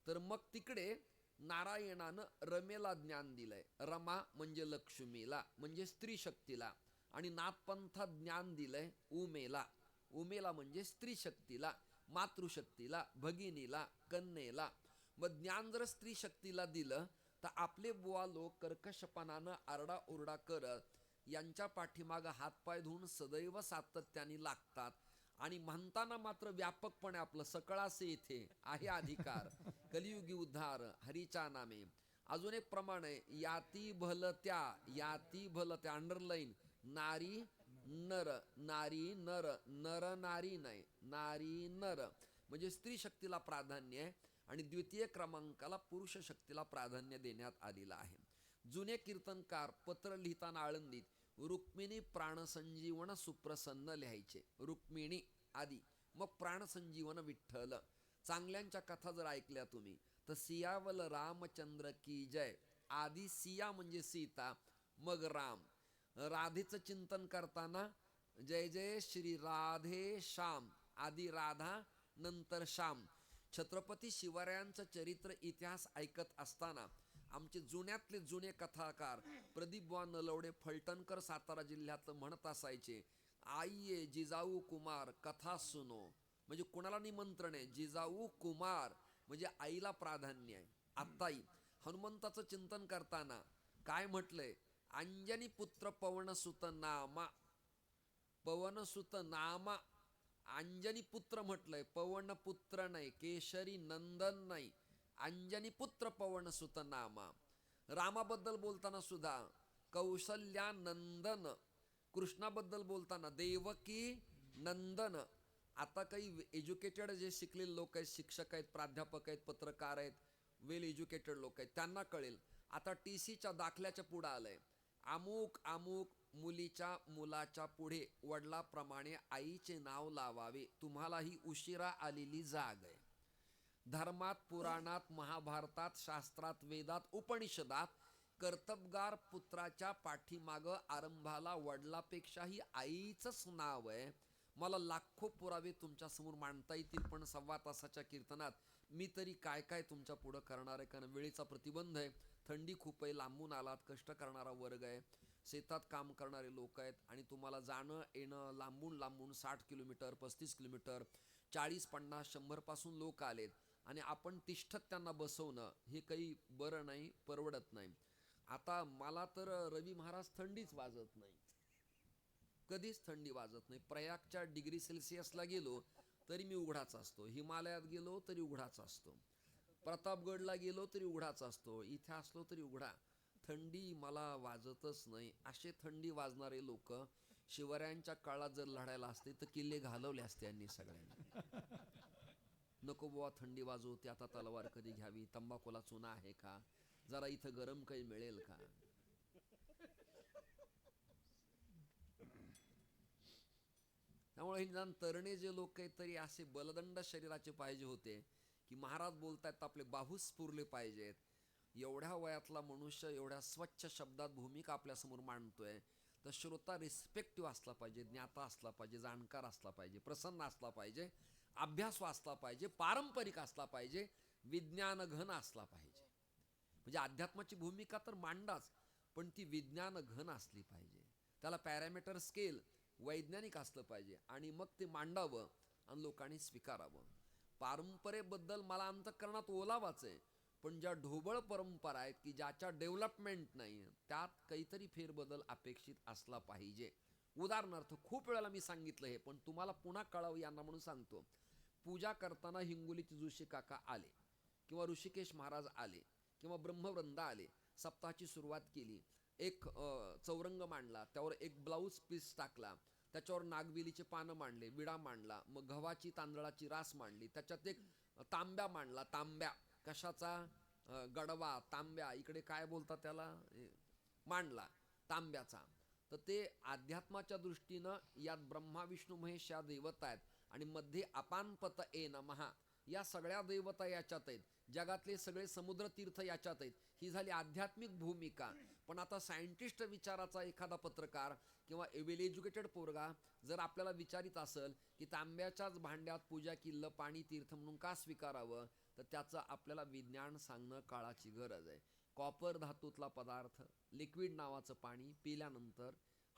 तर मग तिकडे नारायणानं रमेला ज्ञान दिलंय. रमा म्हणजे लक्ष्मीला, म्हणजे स्त्री शक्तीला. आणि नाथपंथात ज्ञान दिलंय उमेला. उमेला म्हणजे स्त्री शक्तीला, मातृशक्तीला, भगिनीला, कन्येला. मग ज्ञान जर स्त्री शक्तीला दिलं तर आपले बुवा लोक कर्कशपणानं आरडाओरडा करत यांच्या पाठीमागं हातपाय धुवून सदैव सातत्याने लागतात. आणि म्हणताना मात्र व्यापकपणे आपलं सकळासे येथे आहे अधिकार, कलियुगी उद्धार हरीच्या नामे. अजून एक प्रमाण आहे, याती भलत्या, याती भलत्या, अंडरलाईन, नारी नर, नारी नर, नर नारी नाही, नारी नर, म्हणजे स्त्री शक्तीला प्राधान्य आहे आणि द्वितीय क्रमांकाला पुरुष शक्तीला प्राधान्य देण्यात आलेलं आहे. जुने कीर्तनकार पत्र लिहिताना आळंदीत रुक्मिणी प्राणसंजीवन सुप्रसन्न लिहायचे, रुक्मिणी आधी, मग प्राणसंजीवन विठ्ठल. चांगल्यांच्या कथा जर ऐकल्या तुम्ही तर सियावल रामचंद्र की जय, आधी सिया म्हणजे सीता, मग राम. राधेचं चिंतन करताना जय जय श्री राधे श्याम, आधी राधा नंतर श्याम. छत्रपती शिवरायांचं चरित्र इतिहास ऐकत असताना आमचे जुन्यातले जुने कथाकार प्रदीपबुवा नलवडे फलटणकर सातारा जिल्ह्यातलं म्हणत असायचे, आइये जिजाऊ कुमार कथा सुनो, म्हणजे कुणाला निमंत्रण आहे, जिजाऊ कुमार म्हणजे आईला प्राधान्य आहे. आत्ताई हनुमंताचं चिंतन करताना काय म्हटलंय, अंजनी पुत्र पवनसुत नामा, पवनसुत नामा, अंजनी पुत्र म्हटलंय, पवन पुत्र नाही, केशरी नंदन नाही, अंजनी पुत्र पवनसुत नामा. रामाबद्दल बोलताना सुद्धा कौशल्या नंदन, कृष्णाबद्दल बोलताना देवकी नंदन. आता काही एज्युकेटेड जे शिकलेले लोक आहेत, शिक्षक आहेत, प्राध्यापक आहेत, पत्रकार आहेत, वेल एज्युकेटेड लोक आहेत, त्यांना कळेल. आता TCच्या दाखल्याच्या पुढं आलंय, अमुक अमुक मुलीच्या मुलाच्या पुढे वडिलाप्रमाणे आईचे नाव लावावे, तुम्हालाही उशिरा आलेली जाग आहे. धर्मात, पुराणात, महाभारतात, शास्त्रात, वेदात, उपनिषदात कर्तबगार पुत्राच्या पाठीमागं आरंभाला वडिलापेक्षाही आईचंच नाव आहे. मला लाखो पुरावे तुमच्यासमोर मांडता येतील, पण 1.25 तासाच्या कीर्तनात मी तरी काय काय तुमच्या पुढं करणार आहे, कारण वेळेचा प्रतिबंध आहे. थंडी खूप आहे, लांबून आलात, कष्ट करणारा वर्ग आहे, शेतात काम करणारे लोक आहेत आणि तुम्हाला जाणं येणं लांबून लांबून 60 किलोमीटर, 35 किलोमीटर, 40, 50, 100 पासून लोक आलेत आणि आपण तिष्ठत त्यांना बसवणं हे काही बरं नाही, परवडत नाही. आता मला तर रवी महाराज थंडीच वाजत नाही, कधीच थंडी वाजत नाही. प्रयागच्या डिग्री सेल्सिअसला गेलो तरी मी उघडाच असतो, हिमालयात गेलो तरी उघडाच असतो, प्रतापगडला गेलो तरी उघडाच असतो, इथे असलो तरी उघडा. थंडी मला वाजतच नाही. असे थंडी वाजणारे लोक शिवरायांच्या काळात जर लढायला असते तर किल्ले घालवले असते यांनी सगळ्यांनी. नको बुवा थंडी वाजवते, आता तलवार कधी घ्यावी, तंबाखूला चुना आहे का, जरा इथं गरम काही मिळेल का. त्यामुळे निदान तरणे जे लोक आहेत तरी असे बलदंड शरीराचे पाहिजे होते की महाराज बोलतायत तर आपले बाहूस स्फुरले पाहिजेत. एवढ्या वयातला मनुष्य एवढ्या स्वच्छ शब्दात भूमिका आपल्यासमोर मांडतोय तर श्रोता रिस्पेक्टिव्ह असला पाहिजे, ज्ञाता असला पाहिजे, जाणकार असला पाहिजे, प्रसन्न असला पाहिजे, अभ्यासू असला पाहिजे, पारंपरिक असला पाहिजे, विज्ञान घन असला पाहिजे. म्हणजे अध्यात्माची भूमिका तर मांडाच, पण ती विज्ञान घन असली पाहिजे. त्याला पॅरामीटर स्केल वैज्ञानिक असलं पाहिजे आणि मग ते मांडावं आणि लोकांनी स्वीकारावं. परंपरेबद्दल मला अंतःकरणात ओलावाच आहे, पण ज्या ढोबळ परंपरा आहेत की ज्याच्या डेव्हलपमेंट नाही, त्यात काहीतरी फेरबदल अपेक्षित असला पाहिजे. उदाहरणार्थ खूप वेळेला मी सांगितलं हे, पण तुम्हाला पुन्हा कळावं यांना म्हणून सांगतो. पूजा करताना हिंगोलीचे जोशी काका आले किंवा ऋषिकेश महाराज आले किंवा ब्रह्मवृंदा आले, सप्ताहाची सुरुवात केली, एक चौरंग मांडला, त्यावर एक ब्लाऊज पीस टाकला, त्याच्यावर नागवेलीचे पानं मांडले, विडा मांडला, मग गव्हाची तांदळाची रास मांडली, त्याच्यात एक तांब्या मांडला. तांब्या कशाचा, गडवा तांब्या, इकडे काय बोलतात त्याला, मांडला तांब्याचा. तर ते अध्यात्माच्या दृष्टीनं यात ब्रह्मा विष्णू महेश या देवता आहेत आणि मध्ये अपानपत ए नमः या सगळ्या देवता याच्यात आहेत, जगातले सगळे समुद्र तीर्थ याच्यात आहेत. ही झाली आध्यात्मिक भूमिका. पण आता सायंटिस्ट विचाराचा एखादा पत्रकार किंवा वेल एज्युकेटेड पोरगा जर आपल्याला विचारित असेल की तांब्याच्याच भांड्यात पूजा केलं पाणी तीर्थ म्हणून का स्वीकारावं, तर त्याचं आपल्याला विज्ञान सांगणं काळाची गरज आहे. कॉपर धातूतला पदार्थ, लिक्विड नावाचं पाणी पिल्यानंतर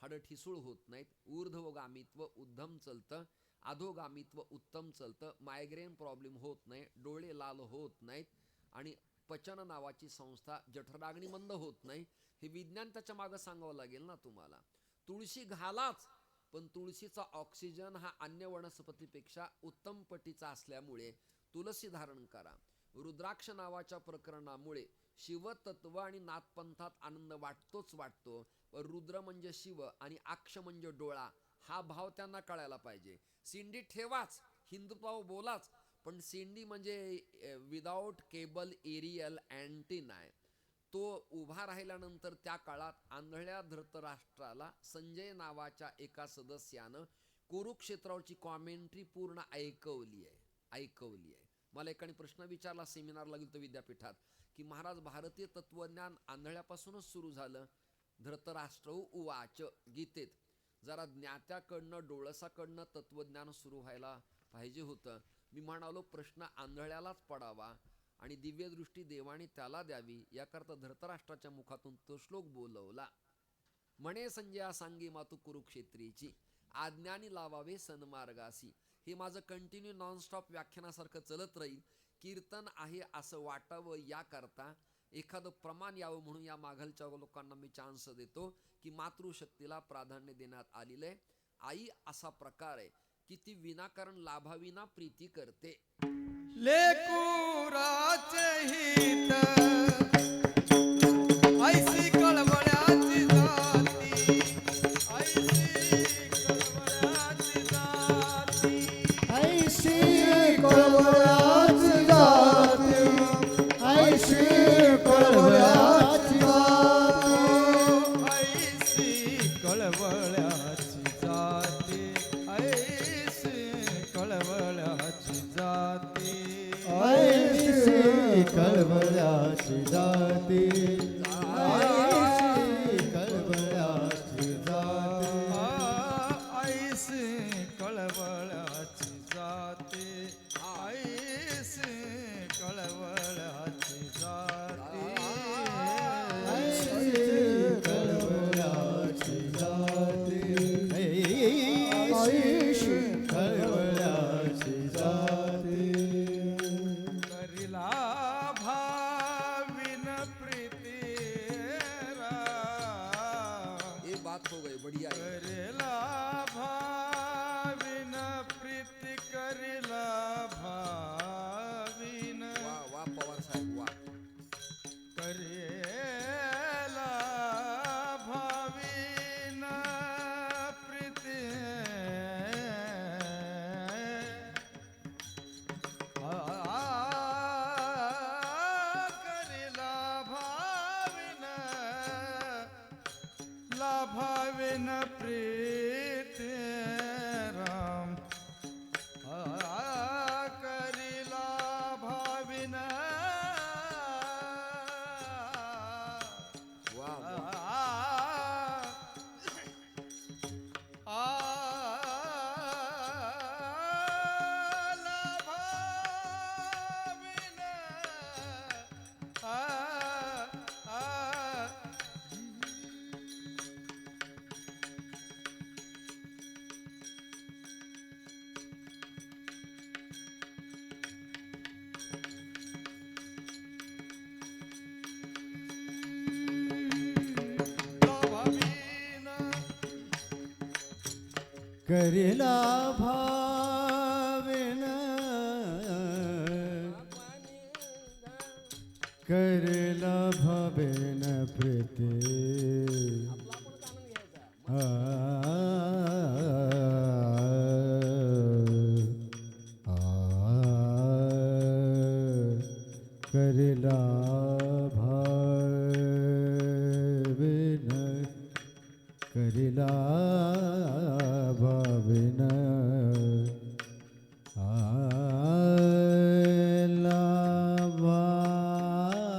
हाडं ठिसूळ होत नाहीत, ऊर्ध्वगामित्व उद्धम चलतं, अधोगामित्व उत्तम चलतं, मायग्रेन प्रॉब्लेम होत नाही, डोळे लाल होत नाहीत आणि पचन नावाची संस्था जठराग्नी मंद होत नाही. हे विज्ञान त्याच्या मागं सांगावं लागेल ना तुम्हाला. तुळशी घालाच, पण तुळशीचा ऑक्सिजन हा अन्य वनस्पतीपेक्षा उत्तम पटीचा असल्यामुळे तुलसी धारण करा. रुद्राक्ष नावाच्या प्रकरणामुळे शिवतत्व आणि नाथपंथात आनंद वाटतोच वाटतो, रुद्र म्हणजे शिव आणि अक्ष म्हणजे डोळा, हा भाव त्यांना कळायला पाहिजे. सिंडी ठेवाच, हिंदुत्व बोलाच, पण सिंडी म्हणजे विदाऊट केबल एरियल अँटीना आहे. तो उभा राहिल्यानंतर त्या काळात आंधळ्या धृतराष्ट्राला संजय नावाच्या एका सदस्यानं कुरुक्षेत्रावरची कॉमेंट्री पूर्ण ऐकवली आहे. मला एकाने प्रश्न विचारला सेमिनारला गेलो विद्यापीठात, की महाराज भारतीय तत्वज्ञान आंधळ्यापासूनच सुरू झालं. धृतराष्ट्र उवाच गीतेत, जरा ज्ञात्याकडनं डोळसाकडनं तत्वज्ञान सुरू व्हायला पाहिजे होतं. मी म्हणालो प्रश्न आंधळ्यालाच पडावा आणि दिव्यदृष्टी देवाने त्याला द्यावी, याकरता धृतराष्ट्राच्या मुखातून तो श्लोक बोलवला. म्हणे संजया सांगे मातू कुरुक्षेत्रीची, आज्ञानी लावावे सन्मार्गासी. हे माझं कंटिन्यू नॉनस्टॉप व्याख्यानासारखं चलत राहील. कीर्तन आहे असं वाटावं याकरता एखादं प्रमाण यावं म्हणून या मागलच्या लोकांना मी चान्स देतो की मातृशक्तीला प्राधान्य देण्यात आलेलं आहे. आई असा प्रकार आहे की ती विनाकारण लाभाविना प्रीती करते. लेकुराचे हित ऐसी कळवळ्याची जाती, ऐसी कळवळ्याची जाती, ऐसी कळवळ्याची जाती, ऐसी कळवळ्याची जाती, ऐसी कळवळ्याची जाती, ऐसी कळवळ्याची जाती, ऐसी कळवळ्याची जाती, ऐसी कळवळ्याची जाती, ऐसी कळवळ्याची जाती, ऐशी कळवळ्याची जाती. करिला भाविन प्रीती ये बात हो गई, बढ़िया है. करिला भाविन प्रीती, करिला भाविन, वा वा पवार साहेब वा. करेला भाविन प्रीती, करिला भाविन, लाभाविन प्रीती राम, करिला भाविन, वा वा. करिला भाविन, करिला भाविन प्रीती, करिला भाविन, करिला भाविन,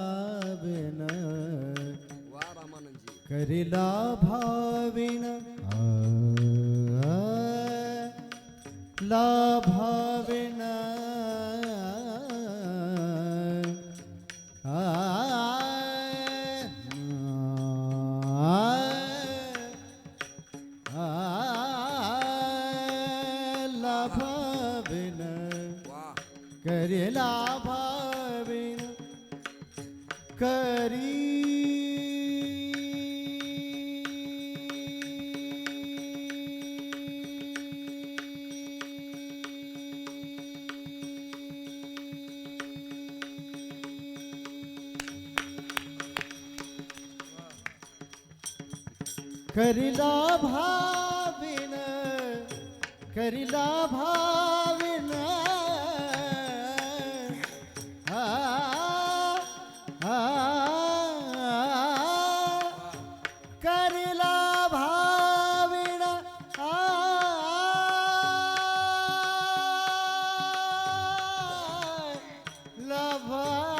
लाभाविन, वा रामानंदजी. करिला भाविन, लाभाविन, लाभाविन, वा. करिला भाविन, करी करिला भाविन करिला भाविन आ, आ, करिला भाविन लभाविन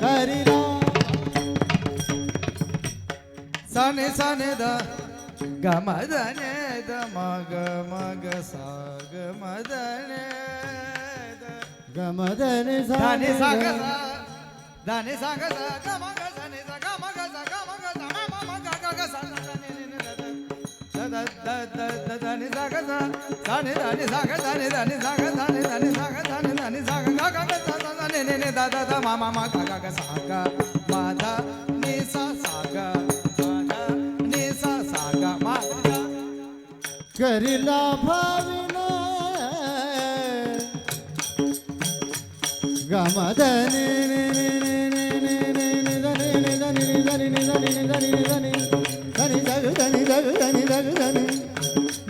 करिला सने सने द गमदने द मग मग सा गमदने गमदने दाने साग सा दाने साग सा गमग सने सा गमग सा गमग सा मग ग ग सा दाने द द द द दाने साग सा दाने दाने साग दाने दाने साग दाने दाने साग दाने दाने साग ग ग ग सा दाने ने ने द द द मा मा मा ग ग ग सा ग मा द नि सा सा ग करिला भाविन गमदने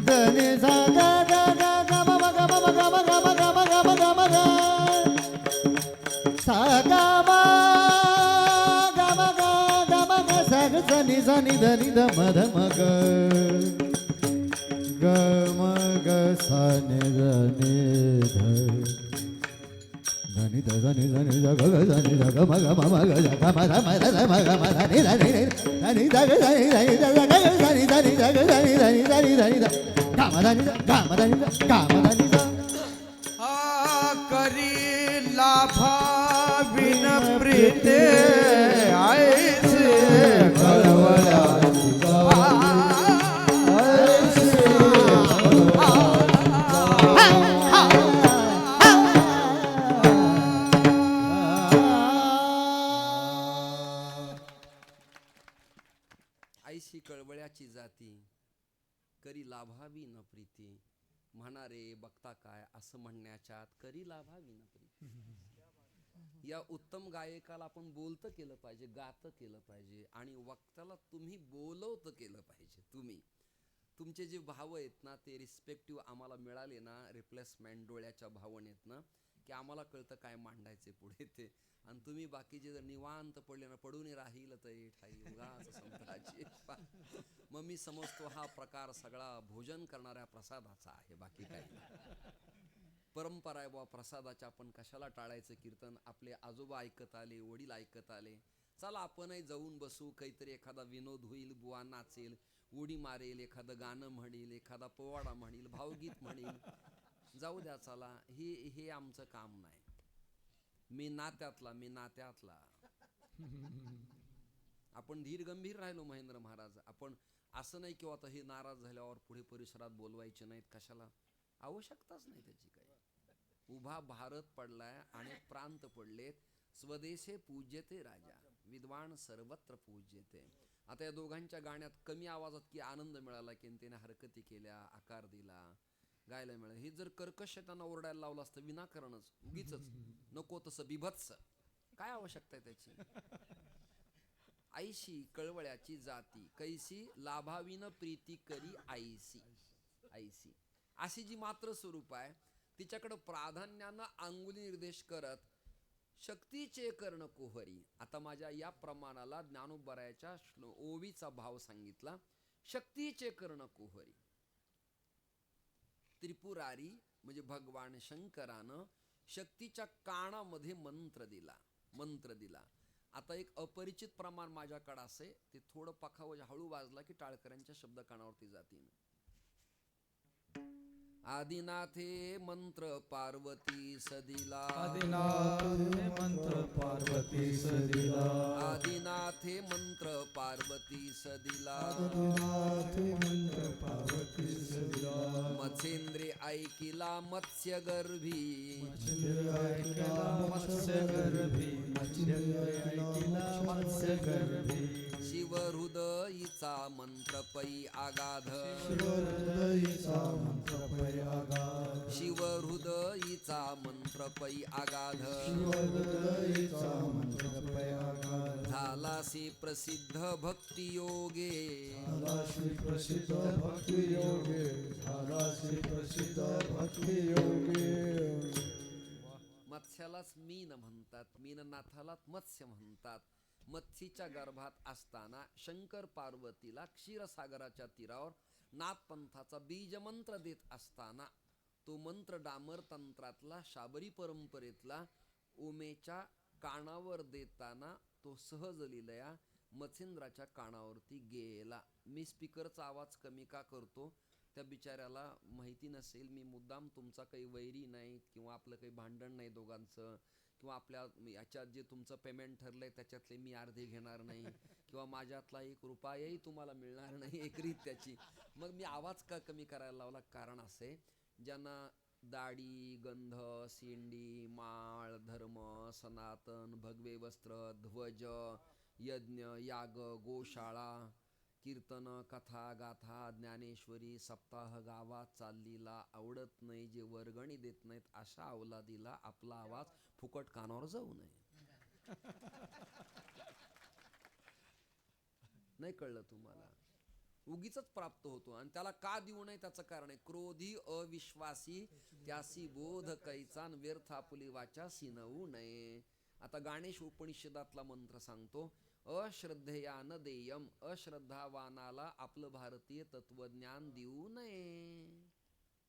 धने सागा गा गम गम गम गम गम गम गम ग सागा मा गम गम ग सग सनि सनि धनि धम धम ग गम ग सनि धनि धनि धनि धनि ग ग धनि ग म ग म ग ग म ध म ध म ग म धनि धनि धनि ध ग धनि धनि ध ग धनि धनि ध ग धनि धनि धनि धनि ध ग म धनि ध ग म धनि ध ग म धनि ध करी लाभा बिन प्रीते आईसे कळवळाची आईशी कळवळ्याची जाती करी लाभावी न प्रीती म्हणणारे बघता काय असं म्हणण्याच्यात करी लाभावी न प्रीती या उत्तम गायकाला आपण बोलतं केलं पाहिजे गातं केलं पाहिजे आणि वक्त्याला तुम्ही बोलवतं केलं पाहिजे तुम्ही तुमचे जे भाव आहेत ना ते रिस्पेक्टिव्ह आम्हाला मिळाले ना रिप्लेसमेंट डोळ्याच्या भावनेत ना की आम्हाला कळतं काय मांडायचे पुढे ते आणि तुम्ही बाकीचे जर निवांत पडले ना पडून राहील तर ठाई उगाच संताची मग मी समजतो हा प्रकार सगळा भोजन करणाऱ्या प्रसादाचा आहे बाकी काही परंपरा आहे बुवा प्रसादाच्या आपण कशाला टाळायचं कीर्तन आपले आजोबा ऐकत आले वडील ऐकत आले चला आपणही जाऊन बसू काहीतरी एखादा विनोद होईल बुवा नाचेल उडी मारेल एखादं गाणं म्हणेल एखादा पोवाडा म्हणेल भावगीत म्हणेल जाऊ द्या चला हे आमचं काम नाही मी नात्यातला आपण धीर गंभीर राहिलो महेंद्र महाराज आपण असं नाही किंवा आता हे नाराज झाल्यावर पुढे परिसरात बोलवायचे नाहीत कशाला आवश्यकताच नाही त्याची काही उभा भारत पडलाय आणि प्रांत पडलेत स्वदेशे पूज्यते राजा विद्वान सर्वत्र पूज्यते आता या दोघांच्या गाण्यात कमी आवाजात की आनंद मिळाला की त्याने हरकती केल्या आकार दिला गायला मिळालं हे जर कर्कश त्यांना ओरडायला लावलं असतं विनाकारणच उगीच नको तसं बिभत्स काय आवश्यकता आहे त्याची आईशी कळवळ्याची जाती कैसी लाभाविन प्रीती करी आईसी आईसी अशी जी मात्र स्वरूप आहे तिच्याकडे प्राधान्यानं अंगुली निर्देश करत शक्तीचे कर्ण कोहरी आता माझ्या या प्रमाणाला ज्ञानोबरायाच्या ओवीचा भाव सांगितला शक्तीचे कर्ण कोहरी त्रिपुरारी म्हणजे भगवान शंकरानं शक्तीच्या कानामध्ये मंत्र दिला आता एक अपरिचित प्रमाण माझ्याकडे असे ते थोडं पखावं हळू वाजला की टाळकऱ्यांच्या शब्द कानावरती जातील आदिनाथे मंत्र पार्वती सदिला आदिनाथे मंत्र पार्वती सदिला आदिनाथे मंत्र पार्वती सदिला आदिनाथे मंत्र पार्वती सदिला मत्स्येंद्रे ऐकिला मत्स्य गर्भी मत्स्य गर्भी मत्स्य गर्भी शिव हृदयीचा मंत्र पै आगाध हृदयीचा मंत्र पै आगाध शिव हृदयीचा मंत्र पै आगाध शिवहृदयीचा मंत्र पयागाध झालासी प्रसिद्ध भक्ती योगे झालासी प्रसिद्ध भक्ती योगे झालासी प्रसिद्ध भक्ती योगे मत्स्यालाच मीन म्हणतात, मीननाथालाच मत्स्य म्हणतात. मत्स्यीच्या गर्भात असताना शंकर पार्वतीला क्षीरसागराच्या तीरावर नाथपंथाचा बीजमंत्र देत असताना तो मंत्र डामर तंत्रातला शाबरी परंपरेतला उमेच्या कानावर देताना तो सहज लिलया मच्छिंद्राच्या कानावरती गेला. मी स्पीकरचा आवाज कमी का करतो त्या बिचाऱ्याला माहिती नसेल. मी मुद्दाम तुमचा काही वैरी नाही किंवा आपलं काही भांडण नाही दोघांचं, किंवा आपल्या याच्यात जे तुमचं पेमेंट ठरलंय त्याच्यातले मी अर्धे घेणार नाही किंवा माझ्यातला एक रुपयाही तुम्हाला मिळणार नाही एक रीत त्याची. मग मी आवाज का कमी करायला लावला, कारण असे ज्यांना दाढी, गंध, शेंडी, माळ, धर्म, सनातन, भगवे वस्त्र, ध्वज, यज्ञ, याग, गोशाळा, कीर्तन, कथा, गाथा, ज्ञानेश्वरी, सप्ताह गावात चाललीला आवडत नाही, जे वर्गणी देत नाहीत अशा अवलादीला आपला आवाज फुकट कानावर जाऊ नये. नाही कळलं तुम्हाला? उगीच प्राप्त होतो आणि त्याला का देऊ नये त्याचं कारण आहे. क्रोधी अविश्वासी त्यासी बोध कैचान व्यर्थ आपुली वाचा सिनवू नये. आता गाणेश उपनिषदातला मंत्र सांगतो, अश्रद्धेया न देयम, अश्रद्धावानाला आपलं भारतीय तत्वज्ञान देऊ नये.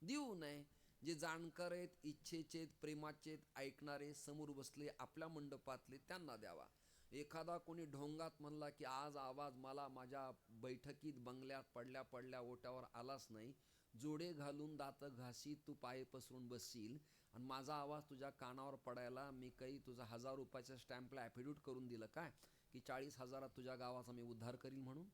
देऊ नये. जे जाणकार आहेत, इच्छेचे, प्रेमाचे, ऐकणारे, समोर बसले आपल्या मंडपातले त्यांना द्यावा. एखादा कोणी ढोंगात म्हणला की आज आवाज मला माझ्या बैठकीत बंगल्यात पडल्या पडल्या ओट्यावर आलाच नाही, जोडे घालून दात घासी तू पाय पसरून बसशील आणि माझा आवाज तुझ्या कानावर पडायला मी काही तुझा 1000 रुपयाच्या स्टॅम्पला ॲफिडेविट करून दिलं काय की 40,000 तुझ्या गावाचा मी उद्धार करील म्हणून?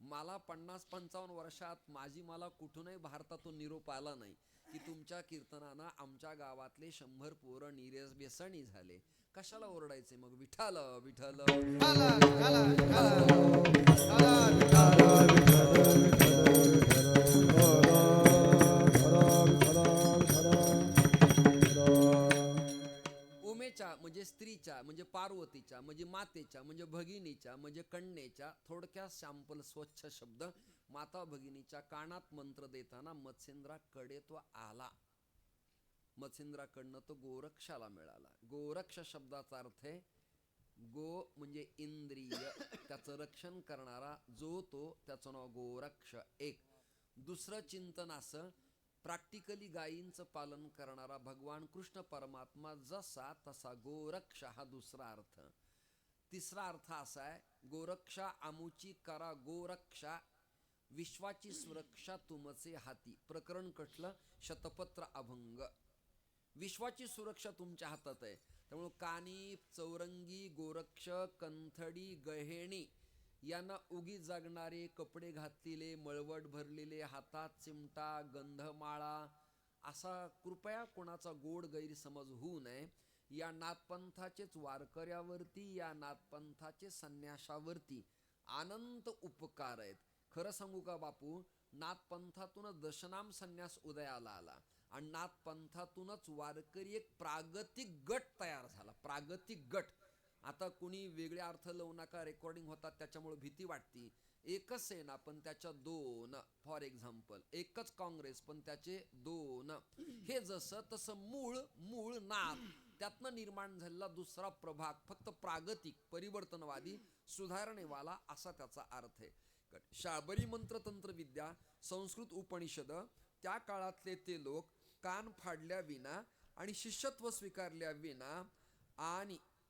मला 50-55 वर्षात माझी मला कुठूनही भारतातून निरोप आला नाही की तुमच्या कीर्तनानं आमच्या गावातले 100 पोरं निरेस बेसणी झाले. कशाला ओरडायचे मग? विठाल विठल उमेच्या म्हणजे स्त्रीच्या म्हणजे पार्वतीच्या म्हणजे मातेच्या म्हणजे भगिनीच्या म्हणजे कन्येच्या थोडक्यात सॅम्पल स्वच्छ शब्द माता भगिनीच्या कानात मंत्र देताना मत्स्येंद्राकडे तो आला. मत्स्येंद्राकडनं तो गोरक्षाला मिळाला. गोरक्ष शब्दाचा अर्थ आहे गो म्हणजे इंद्रिय, त्याचं रक्षण करणारा जो तो, त्याचं नाव गोरक्ष. एक दुसरं चिंतन असं, प्रॅक्टिकली गायींचं पालन करणारा भगवान कृष्ण परमात्मा जसा तसा गोरक्ष हा दुसरा अर्थ. तिसरा अर्थ असा आहे, गोरक्षा आमुची करा गोरक्षा, विश्वाची सुरक्षा तुमचे हाती. प्रकरण कटलं शतपत्र अभंग. विश्वाची सुरक्षा तुमच्या हातात आहे. त्यामुळे कानी, चौरंगी, गोरक्ष, कंथडी, गहेणी यांना उगी जगणारे, कपडे घातलेले, मळवट भरलेले, हातात चिमटा, गंधमाळा असा कृपया कोणाचा गोड गैरसमज होऊ नये. या नाथपंथाचेच वारकऱ्यावरती, या नाथपंथाचे संन्याशावरती अनंत उपकार आहेत. खरं सांगू का बापू, नाथपंथातूनच दशनाम संन्यास उदयाला आला आणि नाथपंथातूनच वारकरी एक प्रागतिक गट तयार झाला. प्रागतिक गट. आता कुणी वेगळे अर्थ लावू नका, रेकॉर्डिंग होतात त्याच्यामुळे भीती वाटती. एकच सेना पण त्याच्या 2, फॉर एक्झाम्पल एकच काँग्रेस पण त्याचे 2. हे जसं तसं मूळ नाथ, त्यातनं निर्माण झालेला दुसरा प्रभाग फक्त प्रागतिक, परिवर्तनवादी, सुधारणेवाला असा त्याचा अर्थ आहे. शाबरी मंत्रतंत्र विद्या, संस्कृत उपनिषद, त्या काळातले ते लोक कान फाडल्या विना आणि शिष्यत्व स्वीकारल्या विना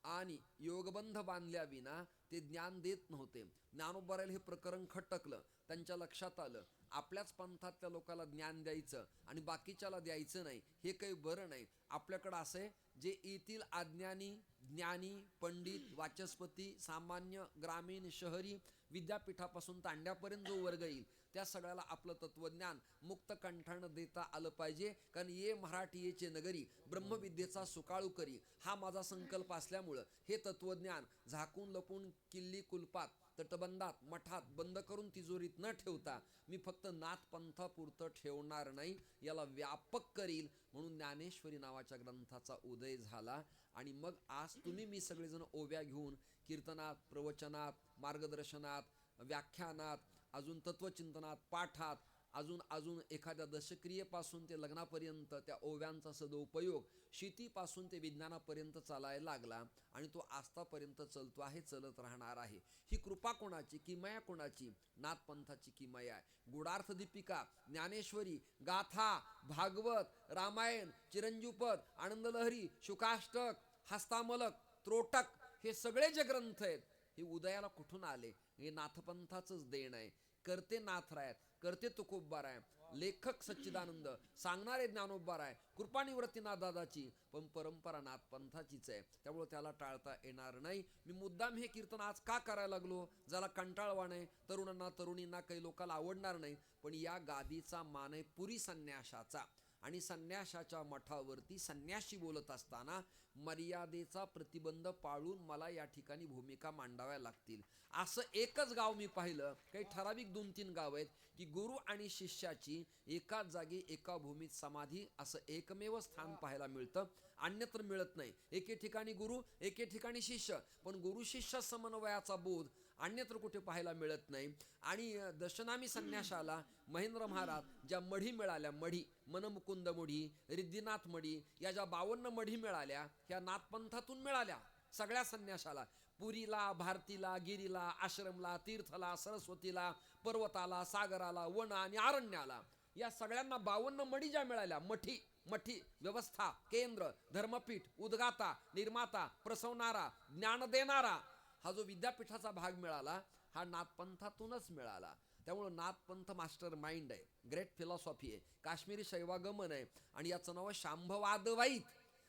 आणि योगबंध बांधल्या विना ते ज्ञान देत नव्हते. ज्ञानोबारायला हे प्रकरण खटकलं. त्यांच्या लक्षात आलं आपल्याच पंथातल्या लोकांना ज्ञान द्यायचं आणि बाकीच्याला द्यायचं नाही, हे काही बरं नाही. आपल्याकडं असं आहे, जे येथील अज्ञानी, ज्ञानी, पंडित, वाचस्पती, सामान्य, ग्रामीण, शहरी, विद्यापीठापासून तांड्यापर्यंत जो वर्ग येईल त्या सगळ्याला आपलं तत्वज्ञान मुक्त कंठानं देता आलं पाहिजे. कारण ये मराठीचे नगरी, ब्रह्मविद्येचा सुकाळू करी हा माझा संकल्प असल्यामुळं हे तत्वज्ञान झाकून लपून किल्ली कुलपात तटबंदात मठात बंद करून तिजोरीत न ठेवता मी फक्त नाथपंथापुरतं ठेवणार नाही, याला व्यापक करील म्हणून ज्ञानेश्वरी नावाच्या ग्रंथाचा उदय झाला. आणि मग आज तुम्ही मी सगळेजण ओव्या घेऊन कीर्तनात, प्रवचनात, मार्गदर्शनात, व्याख्यानात, अजून तत्वचिंतनात, पाठात, अजून एखाद्या दशक्रियेपासून ते लग्नापर्यंत त्या ओव्यांचा सदुपयोग, शेतीपासून ते विज्ञानापर्यंत चालायला लागला आणि तो आजतापर्यंत चालतो आहे, चालत राहणार आहे. ही कृपा कोणाची, किमया कोणाची? नाथपंथाची किमया आहे. गुढार्थ दीपिका, ज्ञानेश्वरी, गाथा, भागवत, रामायण, चिरंजीवपद, आनंदलहरी, शुकाष्टक, हस्तामलक, त्रोटक, हे सगळे जे ग्रंथ आहेत हे उदयाला कुठून आले? हे नाथपंथाचंच देण आहे. करते नाथराय, करते तुकोबाराय, लेखक सच्चिदानंद, सांगणारे ज्ञानोबाराय, कृपानिवृत्ती नाथदादाची, पण परंपरा नाथपंथाचीच आहे. त्यामुळे त्याला टाळता येणार नाही. मी मुद्दाम हे कीर्तन आज का करायला लागलो? ज्याला कंटाळवाण आहे, तरुणांना तरुणींना काही लोकांना आवडणार नाही, पण या गादीचा मान आहे पुरी संन्याशाचा. आणि संन्याशाच्या मठावरती संन्याशी बोलत असताना मर्यादेचा प्रतिबंध पाळून मला या ठिकाणी भूमिका मांडाव्या लागतील. असं एकच गाव मी पाहिलं, काही ठराविक 2-3 गाव आहेत की गुरु आणि शिष्याची एकाच जागी एका भूमीत समाधी, असं एकमेव स्थान पाहायला मिळतं, अन्यत्र मिळत नाही. एके ठिकाणी गुरु, एके ठिकाणी शिष्य, पण गुरु शिष्य समन्वयाचा बोध अन्यत्र कुठे पाहायला मिळत नाही. आणि दशनामी संन्यासाला महेंद्र महाराज ज्या मढी मिळाल्या, मढी मनमुकुंद मढी, रिद्धिनाथ मढी, या ज्या 52 मढी मिळाल्या ह्या नाथपंथातून मिळाल्या सगळ्या संन्यासाला. पुरीला, भारतीला, गिरीला, आश्रमला, तीर्थला, सरस्वतीला, पर्वताला, सागराला, वन आणि अरण्याला, या सगळ्यांना 52 मढी ज्या मिळाल्या, मठी व्यवस्था, केंद्र, धर्मपीठ, उद्गाता, निर्माता, प्रसवणारा, ज्ञान देणारा, हा जो विद्यापीठाचा भाग मिळाला हा नाथपंथातूनच मिळाला. त्यामुळं नाथपंथ मास्टर माइंड आहे, ग्रेट फिलॉसॉफी आहे, काश्मीरी शैवागमन आहे आणि याचं नाव शांभवाद्वैत.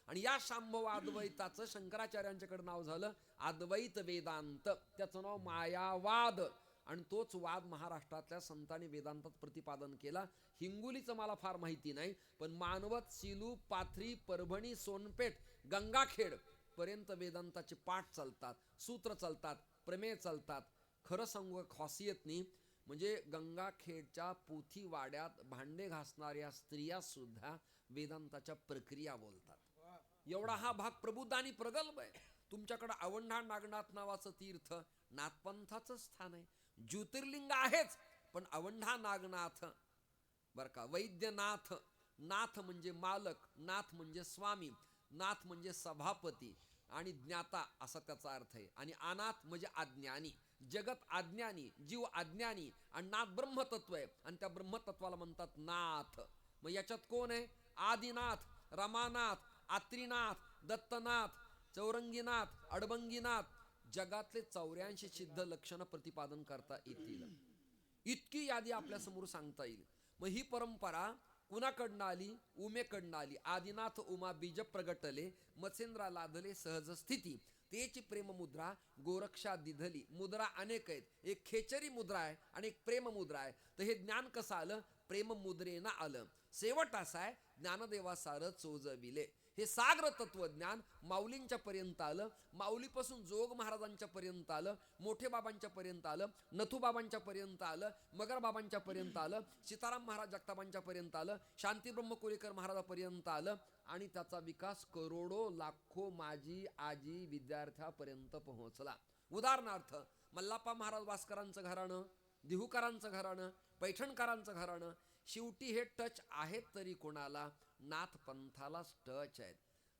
आणि या शांभवाद्वैताचं शंकराचार्यांच्याकडे नाव झालं अद्वैत वेदांत, त्याचं नाव मायावाद. आणि तोच वाद महाराष्ट्रातल्या संतांनी वेदांतात प्रतिपादन केला. हिंगोलीचं मला फार माहिती नाही, पण मानवत, सिलू, पाथरी, परभणी, सोनपेठ, गंगाखेड पर्यंत वेदांताचे पाठ चालतात, सूत्र चालतात, प्रमेय चालतात. खरं सांगू खासियतनी म्हणजे गंगाखेडच्या पोथीवाड्यात भांडे घासणाऱ्या स्त्रिया सुद्धा वेदांताच्या प्रक्रिया बोलतात. एवढा हा भाग प्रबुद्ध आणि प्रगल्भ आहे. तुमच्याकडे अवंढा नागनाथ नावाचं तीर्थ नाथपंथाचं स्थान आहे. ज्योतिर्लिंग आहेच, पण अवंढा नागनाथ बर का, वैद्यनाथ, नाथ म्हणजे मालक, नाथ म्हणजे स्वामी, नाथ म्हणजे सभापती आणि ज्ञाता असा त्याचा अर्थ आहे. आणि अनाथ म्हणजे अज्ञानी, जगत अज्ञानी, जीव अज्ञानी, आणि नाथ ब्रह्मतत्व आहे आणि त्या ब्रह्मतत्वाला म्हणतात नाथ. मग याच्यात कोण आहे? आदिनाथ, रमानाथ, आत्रीनाथ, दत्तनाथ, चौरंगीनाथ, अडबंगीनाथ, जगातले 84 सिद्ध लक्षणं प्रतिपादन करता येतील. इतकी यादी आपल्या समोर सांगता येईल. मग ही परंपरा कुणाकडनं आली? उमेकडनं आली. आदिनाथ उमा बीज प्रगटले, मत्स्येंद्रा लादले सहज स्थिती, तेची प्रेम मुद्रा गोरक्षा दिधली. मुद्रा अनेक आहेत, एक खेचरी मुद्रा आहे आणि एक प्रेम मुद्रा आहे. तर हे ज्ञान कसं आलं? प्रेम मुद्रेनं आलं. शेवट असा आहे, ज्ञानदेवा सारं चोजविले. हे साग्र तत्वज्ञान माऊलींच्या पर्यंत आलं, माऊलीपासून जोग महाराजांच्या पर्यंत आलं, मोठे बाबांच्या पर्यंत आलं, नथुबाबांच्या पर्यंत आलं, मगर बाबांच्या पर्यंत आलं, सीताराम महाराज जगताबांच्या पर्यंत आलं, शांती ब्रह्मकोलीकर महाराजापर्यंत आलं आणि त्याचा विकास करोडो लाखो माजी आजी विद्यार्थ्यापर्यंत पोहोचला. उदाहरणार्थ मल्लाप्पा महाराज वास्करांचं घराणं, दिहुकरांचं घराणं, पैठणकरांचं घराणं, शेवटी हे टच आहेत तरी कोणाला? नाथपंथालाच टच आहेत.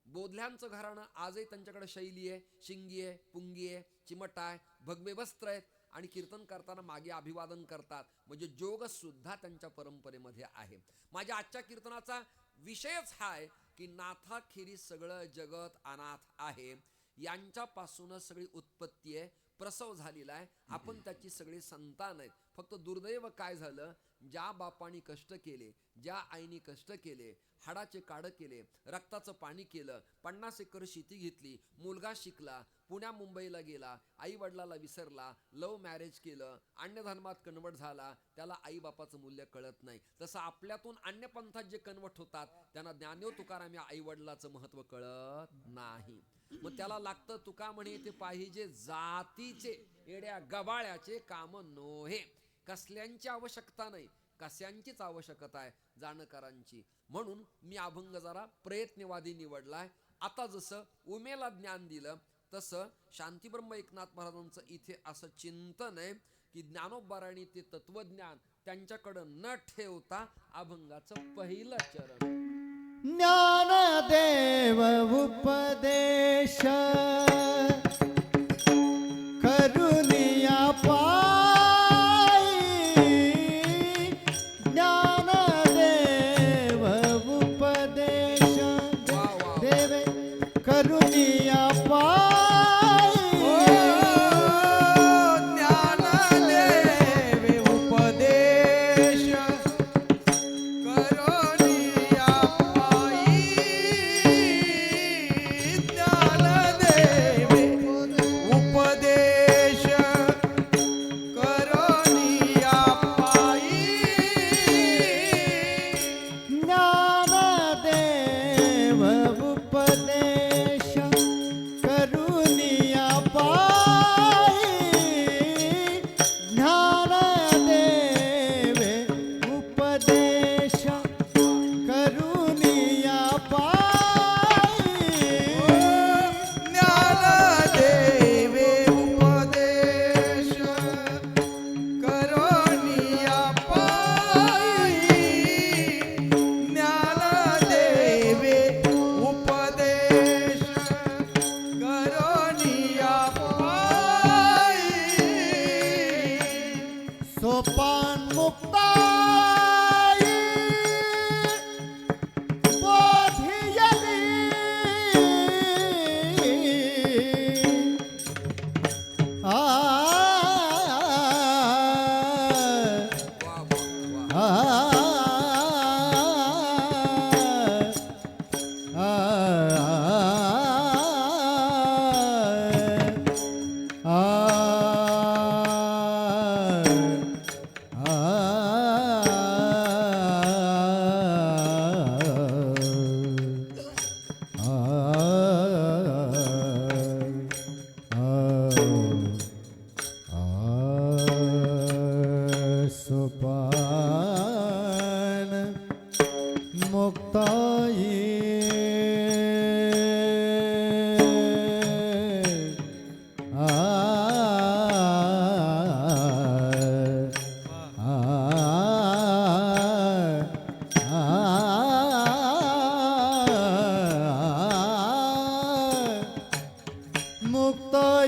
बोधल्यांचं घराणं आजही त्यांच्याकडे शैली आहे, शिंगी आहे, पुंगी आहे, चिमटा आहे, भगवे वस्त्र आहेत आणि कीर्तन करताना मागे अभिवादन करतात. म्हणजे जोग सुद्धा त्यांच्या परंपरेमध्ये आहे. माझ्या आजच्या कीर्तनाचा विषयच हा आहे की नाथाखेरीज सगळं जगत अनाथ आहे. यांच्यापासूनच सगळी उत्पत्ती आहे, प्रसव झालेला आहे. आपण त्याची सगळी संतान आहेत. फक्त दुर्दैव काय झालं? ज्या बापानी कष्ट केले, ज्या आईनी कष्ट केले, हाडाचे काढ केले, रक्ताचं पाणी केलं, 50 एकर शेती घेतली, मुलगा शिकला, पुण्या मुंबईला गेला, आई वडिलाला विसरला, लव्ह मॅरेज केलं, अन्यधर्मात कन्वर्ट झाला, त्याला आई बापाचं मूल्य कळत नाही. तसं आपल्यातून अन्य पंथात जे कन्वर्ट होतात त्यांना ज्ञानदेव तुकाराम या आई वडिलाचं महत्त्व कळत नाही. मग त्याला लागतं तुका म्हणे ते पाहिजे जातीचे, येड्या गबाळ्याचे काम नोहे. कसल्यांची आवश्यकता नाही, कशांचीच आवश्यकता आहे, जाणकारांची. म्हणून मी अभंग जरा प्रयत्नवादी निवडलाय. आता जसं उमेला ज्ञान दिलं तसं शांतीब्रह्म एकनाथ महाराजांचं इथे असं चिंतन आहे की ज्ञानोबाराणी ते तत्वज्ञान त्यांच्याकडं न ठेवता अभंगाचं पहिलं चरण. ज्ञानदेव उपदेश करुनिया पायी, ज्ञानदेव उपदेश देवे करुनिया पायी, ज्ञानदेव उपदेश करुनिया पायी, ज्ञानदेव उपदेश करुनिया पायी, ज्ञानदेव उपदेश करुनिया पायी, ज्ञानदेव उपदेश करुनिया पायी, ज्ञानदेव उपदेश करुनिया पायी, ज्ञानदेव उपदेश करुनिया पायी, सोपान मुक्ताई बोधियली, आ वा वा वा. आ सोपान मुक्ताई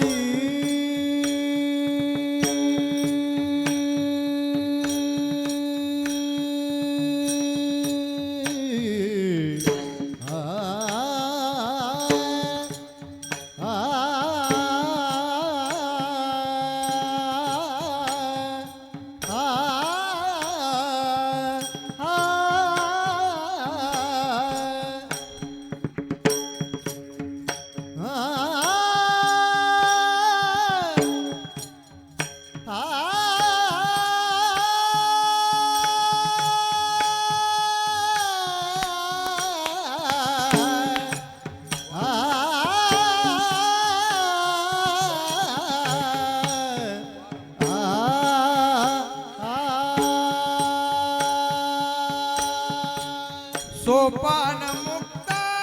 सोपान मुक्ताई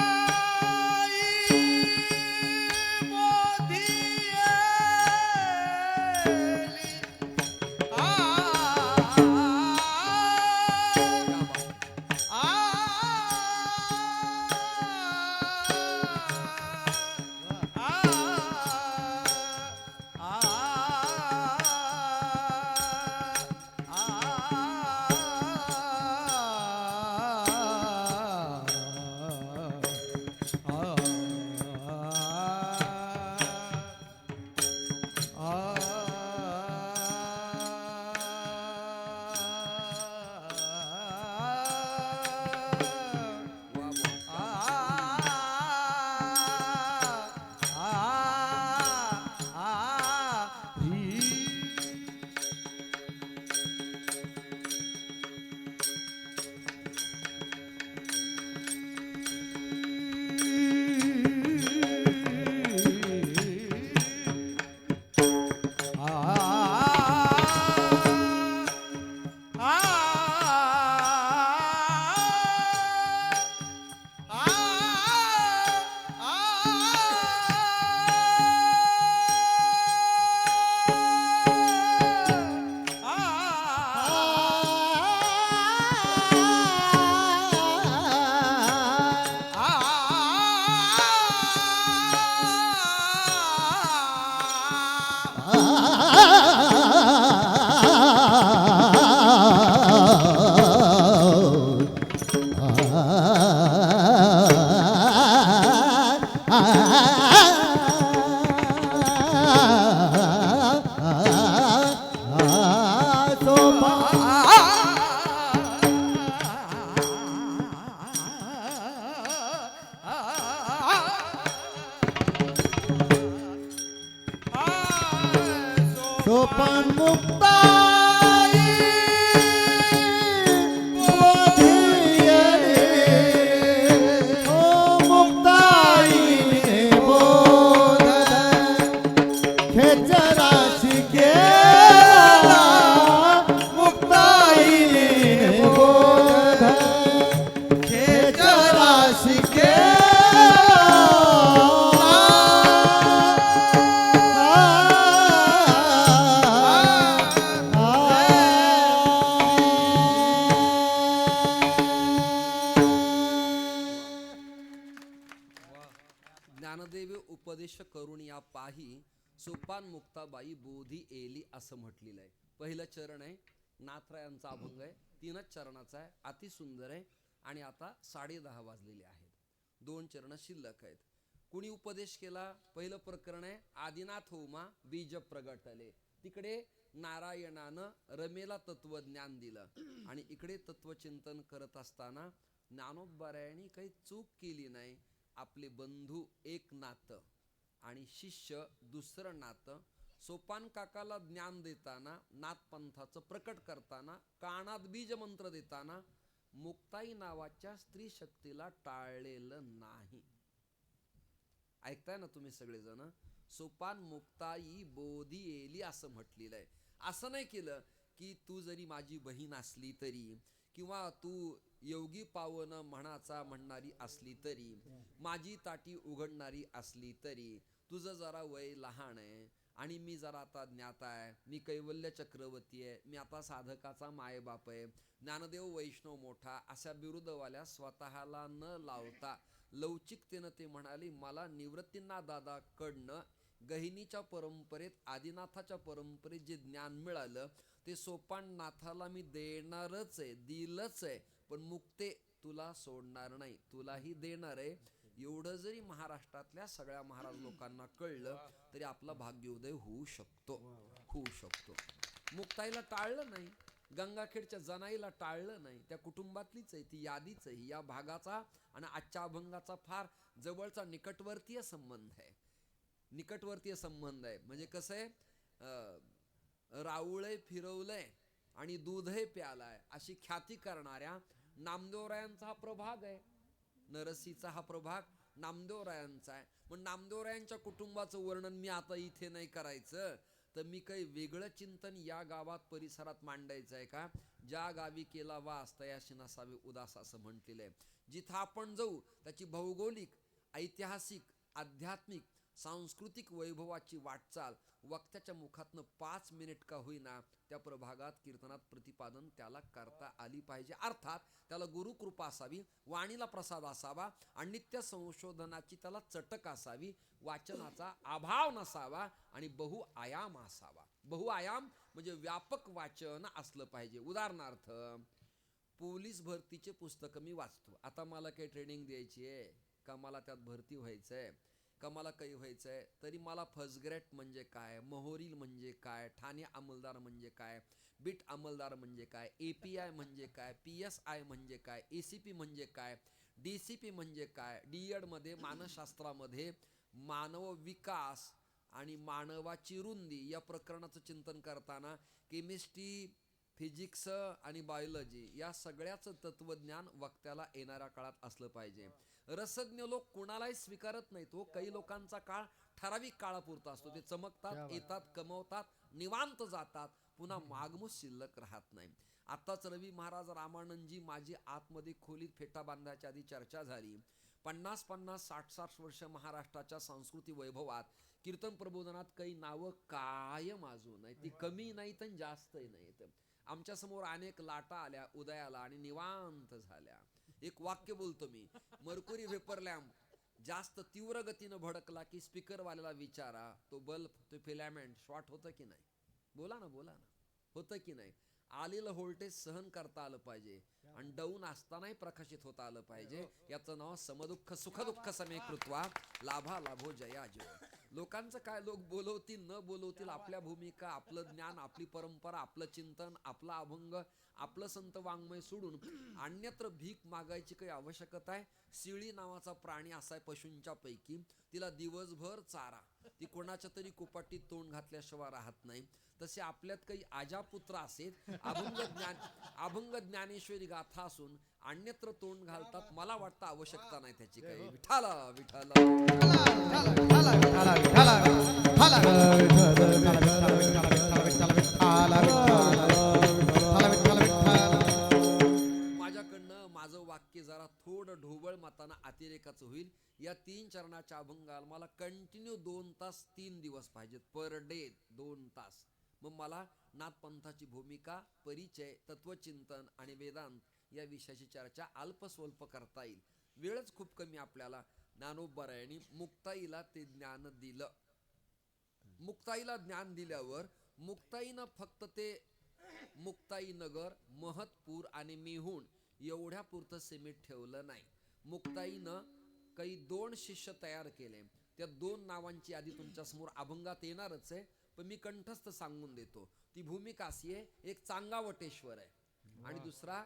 बोधियली, आ सोपान मुक्ताई बोधियले. ओ मुक्ताईने बोध खेचरा शिकेला. मुक्ताईने बोध खेचरा शिकेला. ज्ञानदेव उपदेश करून या पाही सोपान मुक्ताबाई बोधी एली असं म्हटलेलं आहे. पहिलं चरण आहे, नाथरायांचा अभंग आहे, 3च चरणाचा आहे, अति सुंदर आहे. आणि आता 10:30 वाजलेले आहेत, 2 चरण शिल्लक आहेत. कुणी उपदेश केला? पहिलं प्रकरण आहे, आदिनाथ होमा बीज प्रगटले. तिकडे नारायणानं रमेला तत्वज्ञान दिलं आणि इकडे तत्वचिंतन करत असताना ज्ञानोबरायांनी काही चूक केली नाही. आपले बंधू एक नातं आणि शिष्य दुसरं नातं. सोपान काकाला ज्ञान देताना, नाथपंथाचं प्रकट करताना, कानात बीज मंत्र देताना मुक्ताई नावाच्या स्त्री शक्तीला टाळलेलं नाही. ऐकताय ना तुम्ही सगळेजण? सोपान मुक्ताई बोधी एली असं म्हटलेलं आहे. असं नाही केलं की तू जरी माझी बहीण असली तरी, किंवा तू योगी पावन म्हणाचा म्हणणारी असली तरी, माझी ताटी उघडणारी असली तरी, तुझं जरा वय लहान आहे आणि मी जरा आता ज्ञात आहे, मी कैवल्य चक्रवर्ती आहे, मी आता साधकाचा मायबाप आहे, ज्ञानदेव वैष्णव मोठा, अशा बिरुदवाल्या स्वतःला न लावता लवचिकतेनं ते म्हणाले, मला निवृत्तींना दादा कडनं गहिनीच्या परंपरेत, आदिनाथाच्या परंपरेत जे ज्ञान मिळालं ते सोपाननाथाला मी देणारच आहे, दिलंच आहे, पण मुक्ते तुला सोडणार नाही, तुलाही देणार आहे. एवढं जरी महाराष्ट्रातल्या सगळ्या महाराज लोकांना कळलं तरी आपला भाग्योदय होऊ शकतो, होऊ शकतो. मुक्ताईला टाळलं नाही, गंगाखेडच्या जनाईला टाळलं नाही, त्या कुटुंबातलीच आहे, ती यादीच आहे. या भागाचा आणि आजच्या अभंगाचा फार जवळचा निकटवर्तीय संबंध आहे. निकटवर्तीय संबंध आहे म्हणजे कसं आहे, राऊळे फिरवलंय आणि दूधही प्यालाय अशी ख्याती करणाऱ्या नामदेवरायांचा हा प्रभाग आहे. नरसीचा हा प्रभाग नामदेवरायांचा आहे. पण नामदेवरायांच्या कुटुंबाचं वर्णन मी आता इथे नाही करायचं, तर मी काही वेगळं चिंतन या गावात परिसरात मांडायचं आहे का? ज्या गावी केला वास तयाशी नसावे उदास असं म्हटलेलं आहे. जिथं आपण जाऊ त्याची भौगोलिक, ऐतिहासिक, आध्यात्मिक, सांस्कृतिक वैभवाची वाटचाल वक्त्याच्या मुखातनं 5 मिनिट का होईना त्या प्रभागात कीर्तनात प्रतिपादन त्याला करता आली पाहिजे. अर्थात त्याला गुरुकृपा असावी, वाणीला प्रसाद असावा आणि नित्य संशोधनाची त्याला चटक असावी, वाचनाचा अभाव नसावा आणि बहुआयाम असावा. बहुआयाम म्हणजे व्यापक वाचन असलं पाहिजे. उदाहरणार्थ, पोलीस भरतीचे पुस्तकं मी वाचतो. आता मला काही ट्रेनिंग द्यायची आहे का, मला त्यात भरती व्हायचंय का, मला काही व्हायचंय, तरी मला फर्स्ट ग्रेड म्हणजे काय, मोहोरील म्हणजे काय, ठाणे अंमलदार म्हणजे काय, बीट अंमलदार म्हणजे काय, API म्हणजे काय, PSI म्हणजे काय, ACP म्हणजे काय, DCP म्हणजे काय, DED मध्ये मानसशास्त्रामध्ये मानव विकास आणि मानवाची रुंदी या प्रकरणाचं चिंतन करताना केमिस्ट्री, फिजिक्स आणि बायोलॉजी या सगळ्याचं तत्वज्ञान वक्त्याला येणाऱ्या काळात असलं पाहिजे. रसज्ञ लोक कुणालाही स्वीकारत नाहीत. तो काही लोकांचा काळ ठराविक काळापुरता असतो. ते चमकतात, येतात, कमवतात, निवांत जातात, पुन्हा मागमूस शिल्लक राहत नाही. आताच रवी महाराज रामानंदजी माझी आतमध्ये खोलीत फेटा बांधायच्या आधी चर्चा झाली. 50-50, 60-60 वर्ष महाराष्ट्राच्या संस्कृती वैभवात कीर्तन प्रबोधनात काही नावं कायम अजून नाही, ती कमी नाहीत आणि जास्तही नाहीत. आमच्या समोर अनेक लाटा आल्या उदयाला आणि निवांत झाल्या. एक वाक्य बोलतो मी, मर्क्युरी व्हेपर लॅम्प जास्त तीव्र गतीनं भडकला की स्पीकरवाल्याला विचारा, तो बल्ब, तो फिलामेंट शॉर्ट होतं की नाही? बोला ना, बोला ना, होतं की नाही? आलेलं व्होल्टेज सहन करता आलं पाहिजे आणि डाऊन असतानाही प्रकाशित होता आलं पाहिजे. याचं नाव समदुःख सुखदुःख समे कृत्वा लाभा लाभो जया जय. लोकांचं काय, लोक बोलवतील न बोलवतील, आपल्या भूमिका, आपलं ज्ञान, आपली परंपरा, आपलं चिंतन, आपला अभंग, आपलं संत वाङ्मय सोडून अन्यत्र भीक मागायची काही आवश्यकता आहे? शिळी नावाचा प्राणी असा आहे पशूंच्या पैकी, तिला दिवसभर चारा ती कोणाच्या तरी कुपाटीत तोंड घातल्याशिवाय राहत नाही. तसे आपल्यात काही आजापुत्र असेल, अभंग ज्ञानेश्वरी गाथा असून अन्यत्र तोंड घालतात. मला वाटतं आवश्यकता नाही त्याची काही. विठाला विठाला माझ्याकडनं माझं वाक्य जरा थोडं ढोबळ मतानं अतिरेकाचं होईल. या 3 चरणाच्या अभंगाला मला कंटिन्यू 2 तास 3 दिवस पाहिजेत. पर डे 2 तास. मग मला नाथपंथाची भूमिका, परिचय, तत्वचिंतन आणि वेदांत या विषयाची चर्चा अल्पस्वल्प करता येईल. वेळच खूप कमी आपल्याला. ज्ञानोबरायांनी मुक्ताईला ते ज्ञान दिलं. मुक्ताईला ज्ञान दिल्यावर मुक्ताईनं फक्त ते मुक्ताईनगर, महतपूर आणि मेहूण एवढ्या पुरतं सीमित ठेवलं नाही. मुक्ताईनं काही 2 शिष्य तयार केले. त्या 2 नावांची यादी तुमच्या समोर अभंगात येणारच आहे, पण मी कंठस्थ सांगून देतो. ती भूमिका अशी आहे, एक चांगावटेश्वर आहे आणि दुसरा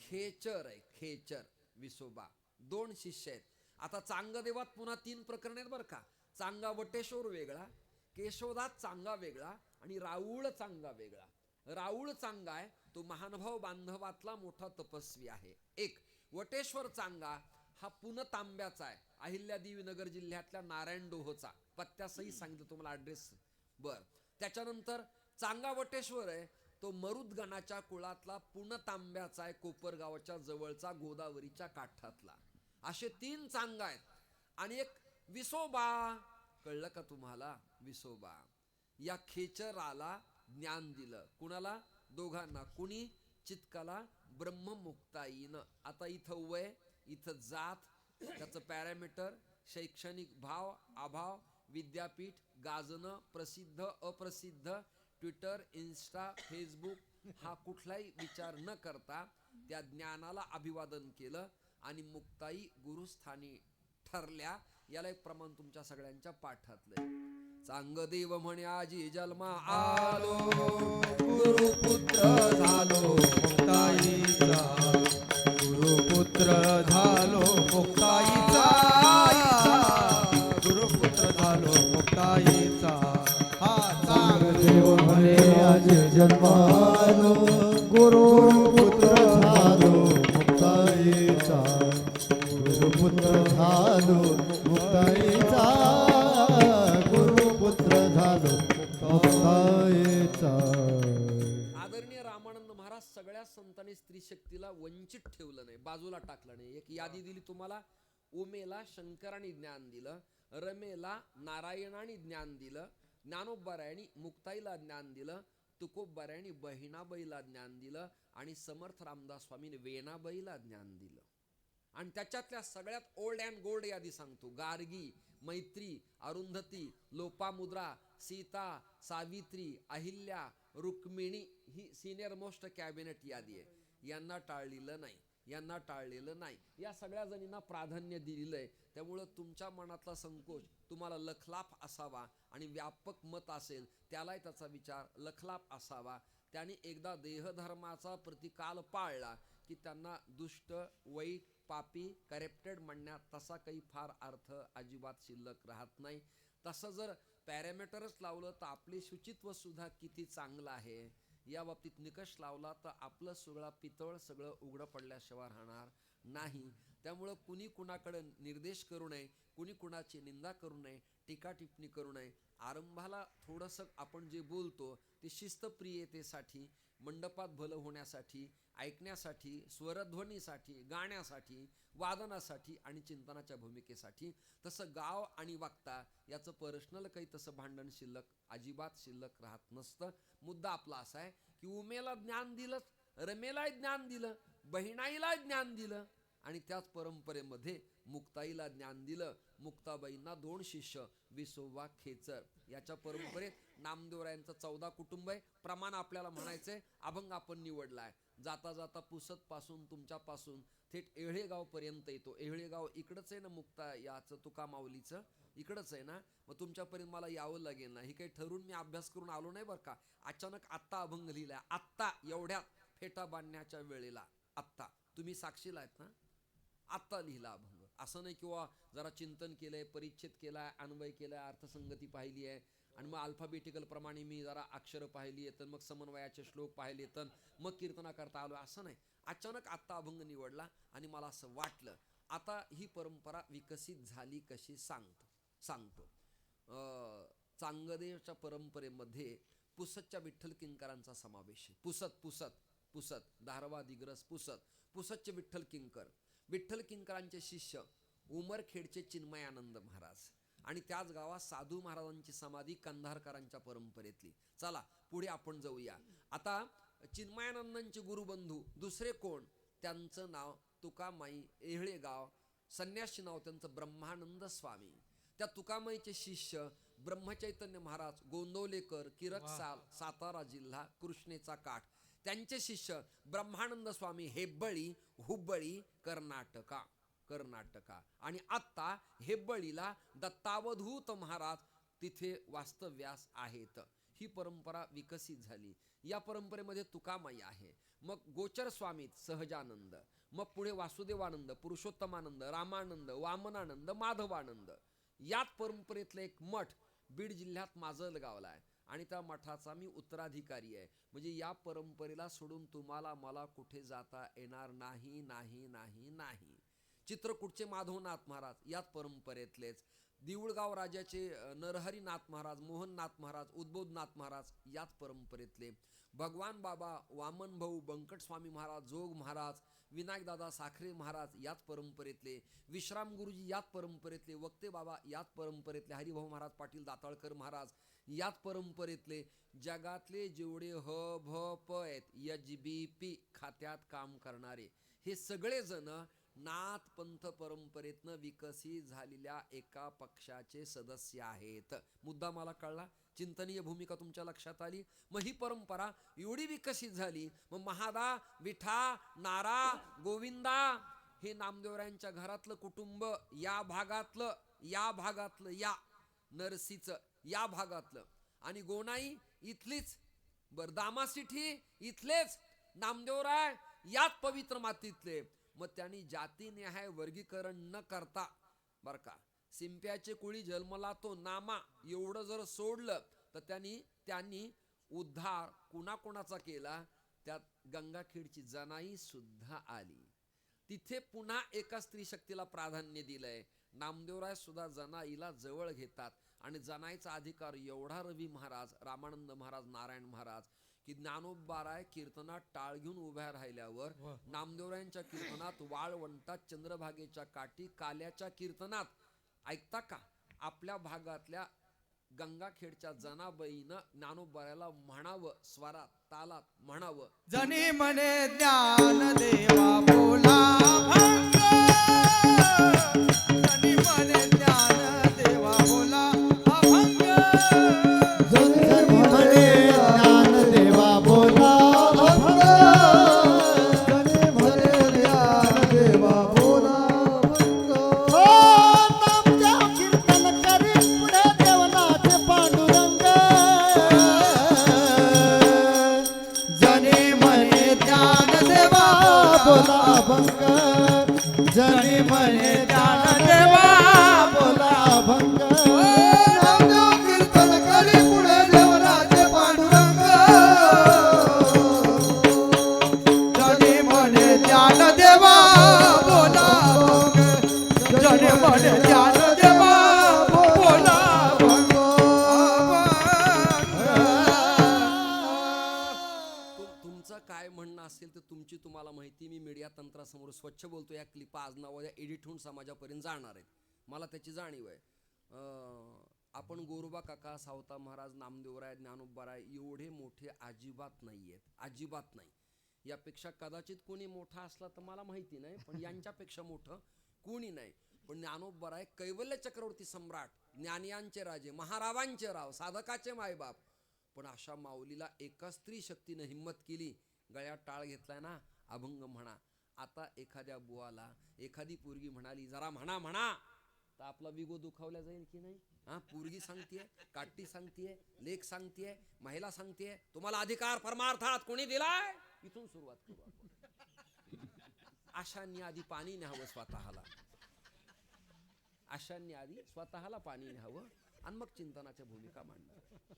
खेचर आहे. खेचर विसोबा 2 शिष्य आहेत. आता चांगदेवात पुन्हा 3 प्रकरण आहेत बरं का. चांगावटेश्वर वेगळा, केशवदास चांगा वेगळा आणि राऊळ चांगा वेगळा. राऊळ चांगा आहे तो महानुभाव बांधवातला मोठा तपस्वी आहे. एक वटेश्वर चांगा हा पुनतांब्याचा आहे, अहिल्यादेवी नगर जिल्ह्यातल्या नारायण डोहचा. पत्त्यासही सांगितलं तुम्हाला, ॲड्रेस. बर, त्याच्यानंतर चांगा वटेश्वर आहे तो मरुदगणाच्या कुळातला पुनतांब्याचा आहे, कोपरगावच्या जवळचा, गोदावरीच्या काठातला. असे 3 चांगा आहेत. आणि एक विसोबा, कळलं का तुम्हाला? विसोबा या खेचराला ज्ञान दिलं. कुणाला? दोघांना. कुणी? चित्काला ब्रह्ममुक्ताईनं. आता इथं वय, इथं जात, त्याचं पॅरामीटर, शैक्षणिक भाव अभाव, विद्यापीठ, गाजणं, प्रसिद्ध अप्रसिद्ध, ट्विटर, इन्स्टा, फेसबुक हा कुठलाही विचार न करता त्या ज्ञानाला अभिवादन केलं आणि मुक्ताई गुरुस्थानी ठरल्या. याला एक प्रमाण तुमच्या सगळ्यांच्या पाठातलंय. चांगदेव म्हणे आजी जन्मा आलो, गुरुपुत्र झालो मुक्ताईचा, गुरुपुत्र झालो मुक्ताईचा, गुरुपुत्र झालो मुक्ताईचा. हा चांगदेव म्हणे आज जन्मालो, गुरुपुत्र झालो मुक्ताईचा, गुरुपुत्र झालो मुक्ताईचा, गुरुपुत्र झालो मुक्ताईचा. आदरणीय रामानंद महाराज सगळ्या संतांनी स्त्री शक्तीला वंचित ठेवलं नाही, बाजूला टाकलं नाही. एक यादी दिली तुम्हाला. उमेला शंकराने ज्ञान दिलं, रमेला नारायणाने ज्ञान दिलं, ज्ञानोबरायांनी मुक्ताईला ज्ञान दिलं, तुकोबरायांनी बहिणाबाईला ज्ञान दिलं आणि समर्थ रामदास स्वामीने वेणाबाईला ज्ञान दिलं. आणि त्याच्यातल्या सगळ्यात ओल्ड अँड गोल्ड यादी सांगतो. गार्गी, मैत्री, अरुंधती, लोपामुद्रा, सीता, सावित्री, अहिल्या, रुक्मिणी ही सिनियर मोस्ट कॅबिनेट यादी आहे. यांना टाळलेलं नाही, यांना टाळलेलं नाही. या सगळ्या जणींना प्राधान्य दिलेलं आहे. त्यामुळं तुमच्या मनातला संकोच तुम्हाला लखलाफ असावा आणि व्यापक मत असेल त्यालाही त्याचा विचार लखलाफ असावा. त्याने एकदा देहधर्माचा प्रतिकाल पाळला की त्यांना दुष्ट, वाईट, पापी, करेप्टेड म्हणण्यात तसा काही फार अर्थ अजिबात शिल्लक राहत नाही. तसं जर पॅरामीटरच लावलं तर आपले शुचित्व सुद्धा किती चांगलं आहे या बाबतीत निकष लावला तर आपलं सगळं पितळ सगळं उघडं पडल्याशिवाय राहणार नाही. त्यामुळं कुणी कुणाकडे निर्देश करू नये, कुणी कुणाची निंदा करू नये, टीका टिप्पणी करू नये. आरंभाला थोडंसं आपण जे बोलतो ते शिस्तप्रियतेसाठी, मंडपात भलं होण्यासाठी, ऐकण्यासाठी, स्वरध्वनीसाठी, गाण्यासाठी, वादनासाठी आणि चिंतनाच्या भूमिकेसाठी. तसं गाव आणि वक्ता याचं पर्सनल काही तसं भांडण शिल्लक अजिबात शिल्लक राहत नसतं. मुद्दा आपला असा आहे की उमेला ज्ञान दिलं, रमेला ज्ञान दिलं, बहिणाईला ज्ञान दिलं आणि त्याच परंपरेमध्ये मुक्ताईला ज्ञान दिलं. मुक्ताबाईंना 2 शिष्य, विसोबा, खेचर. याच्या परंपरेत नामदेवरायांचं 14 कुटुंब आहे. प्रमाण आपल्याला म्हणायचंय. अभंग आपण निवडलाय. जाता जाता पुसत पासून तुमच्यापासून थेट येळेगाव पर्यंत येतो. येळेगाव इकडंच आहे ना, मुक्ता याचं तुका माऊलीचं इकडंच आहे ना. मग तुमच्यापर्यंत मला यावं लागेल ना. ही काही ठरवून मी अभ्यास करून आलो नाही बरं का. अचानक आत्ता अभंग लिहिलाय, आत्ता एवढ्यात फेटा बांधण्याच्या वेळेला. आत्ता तुम्ही साक्षीला आहेत ना, आत्ता लिहिला अभंग. असं नाही किंवा जरा चिंतन केलंय, परिच्छेद केलाय, अन्वय केलाय, अर्थसंगती पाहिली आहे आणि मग अल्फाबेटिकल प्रमाणे मी जरा अक्षरं पाहिली आहेत, तर मग समन्वयाचे श्लोक पाहिले, तर मग कीर्तना करता आलो, असं नाही. अचानक आत्ता अभंग निवडला आणि मला असं वाटलं आता ही परंपरा विकसित झाली कशी सांगतो. चांगदेवच्या परंपरेमध्ये पुसतच्या विठ्ठल किंकरांचा समावेश आहे. पुसत धारवा दिग्रस पुसतचे विठ्ठल किंकरांचे शिष्य उमरखेडचे चिन्मयानंद महाराज आणि त्याच गावात साधू महाराजांची समाधी कंधारकरांच्या परंपरेतली. चला पुढे आपण जाऊया. आता चिन्मयानंदांचे गुरुबंधू दुसरे कोण, त्यांचं नाव तुकामाई, एहळे गाव, संन्यासी नाव त्यांचं ब्रह्मानंद स्वामी. त्या तुकामाईचे शिष्य ब्रह्मचैतन्य महाराज गोंदवलेकर, किरकसाल, सातारा जिल्हा, कृष्णेचा काठ. त्यांचे शिष्य ब्रह्मानंद स्वामी हेब्बळी, हुब्बळी, कर्नाटका आणि आत्ता हेब्बळीला दत्तावधूत महाराज तिथे वास्तव्यास आहेत. ही परंपरा विकसित झाली. या परंपरेमध्ये तुकामाई आहे, मग गोचर स्वामीत सहजानंद, मग पुढे वासुदेवानंद, पुरुषोत्तमानंद, रामानंद, वामनानंद, माधवानंद. याच परंपरेतलं एक मठ बीड जिल्ह्यात माजल गावला आहे आणि त्या मठाचा मी उत्तराधिकारी आहे. म्हणजे या परंपरेला सोडून तुम्हाला मला कुठे जाता येणार नाही नाही नाही नाही. चित्रकूटचे माधवनाथ महाराज याच परंपरेतलेच, देऊळगाव राजाचे नरहरीनाथ महाराज, मोहननाथ महाराज, उद्बोधनाथ महाराज याच परंपरेतले, भगवान बाबा, वामन भाऊ, बंकट स्वामी महाराज, जोग महाराज, विनायकदादा साखरे महाराज याच परंपरेतले, विश्राम गुरुजी याच परंपरेतले, वक्ते बाबा याच परंपरेतले, हरिभाऊ महाराज पाटील दाताळकर महाराज याच परंपरेतले. जगातले जेवढे ह भ प आहेत HBP खात्यात काम करणारे हे सगळे जण नाथ पंथ परंपरेतनं विकसित झालेल्या एका पक्षाचे सदस्य आहेत. मुद्दा मला कळला, चिंतनीय भूमिका तुमच्या लक्षात आली. मग ही परंपरा एवढी विकसित झाली, मग महादा, विठा, नारा, गोविंदा हे नामदेवरायांच्या घरातलं कुटुंब, या भागातलं या नरसीचं या भागातलं, आणि गोनाई इथलीच, दामासिठी इथलेच, नामदेवराय याच पवित्र मातीतले. मग त्यांनी जातीनिहाय वर्गीकरण न करता बर का, सिंप्याचे कुळी जन्मला तो नामा एवढं जर सोडलं तर त्यांनी उद्धार कुणाकुणाचा केला. त्यात गंगाखेडची जनाई सुद्धा आली. तिथे पुन्हा एका स्त्री शक्तीला प्राधान्य दिलंय. नामदेवराय सुद्धा जनाईला जवळ घेतात आणि जनाईचा अधिकार एवढा रवी महाराज, रामानंद महाराज, नारायण महाराज की ज्ञानोबाराय कीर्तनात टाळ घेऊन उभ्या राहिल्यावर नामदेवरायांच्या कीर्तनात, वाळवंटात, चंद्रभागेच्या काठी, काल्याच्या कीर्तनात ऐकता का, आपल्या भागातल्या गंगाखेडच्या जनाबाईनं ज्ञानोबारायला म्हणावं, स्वरात तालात म्हणावं, जनी म्हणे ज्ञान देवा बोला भंग, जनी म्हणे ज्ञान देवा बोला अभंग, जनी म्हणे ज्ञान देवा बोला अभंग, जनी म्हणे ज्ञान देवा बोला अभंग. नामदेव कीर्तन करी पुढे देवनाथ पांडुरंग, जनी म्हणे ज्ञान देवा बोला अभंग, जनी म्हणे ज्ञान देवा बोला अभंग. नामदेव कीर्तन करी पुढे देवनाथ पांडुरंग, जनी म्हणे ज्ञान देवा बोला अभंग, जनी म्हणे ज्ञान देवा बोला अभंग. तुमचं काय म्हणणं असेल तर तुमची तुम्हाला माहिती. मी मीडिया तंत्रासमोर स्वच्छ बोलतो. या क्लिपा आज ना उद्या एडिट होऊन समाजापर्यंत जाणार आहेत, मला त्याची जाणीव आहे. आपण गोरोबा काका, सावता महाराज, नामदेवराय, ज्ञानोबाराय एवढे मोठे अजिबात नाही आहेत, अजिबात नाही. यापेक्षा कदाचित कोणी मोठा असला तर मला माहिती नाही, पण यांच्यापेक्षा मोठं कोणी नाही. पण ज्ञानोबाराय कैवल्य चक्रवर्ती सम्राट, ज्ञानियांचे राजे, महारावांचे राव, साधकाचे मायबाप. पण अशा माऊलीला एका स्त्री शक्तीनं हिंमत केली, गळ्यात टाळ घेतलाय ना, अभंग म्हणा. आता एखाद्या बुवाला एखादी पोरगी म्हणाली जरा म्हणा तर आपला विगो दुखावला जाईल की नाही? हा, पोरगी सांगतेय, काठी सांगतेय, लेख सांगतेय, महिला सांगतेय, तुम्हाला अधिकार परमार्थात कोणी दिलाय? इथून सुरुवात करू आपण. अशांनी आधी पाणी न्यावं स्वतःला. अशांनी आधी स्वतःला पाणी न्यावं आणि मग चिंतनाच्या भूमिका मांडणं.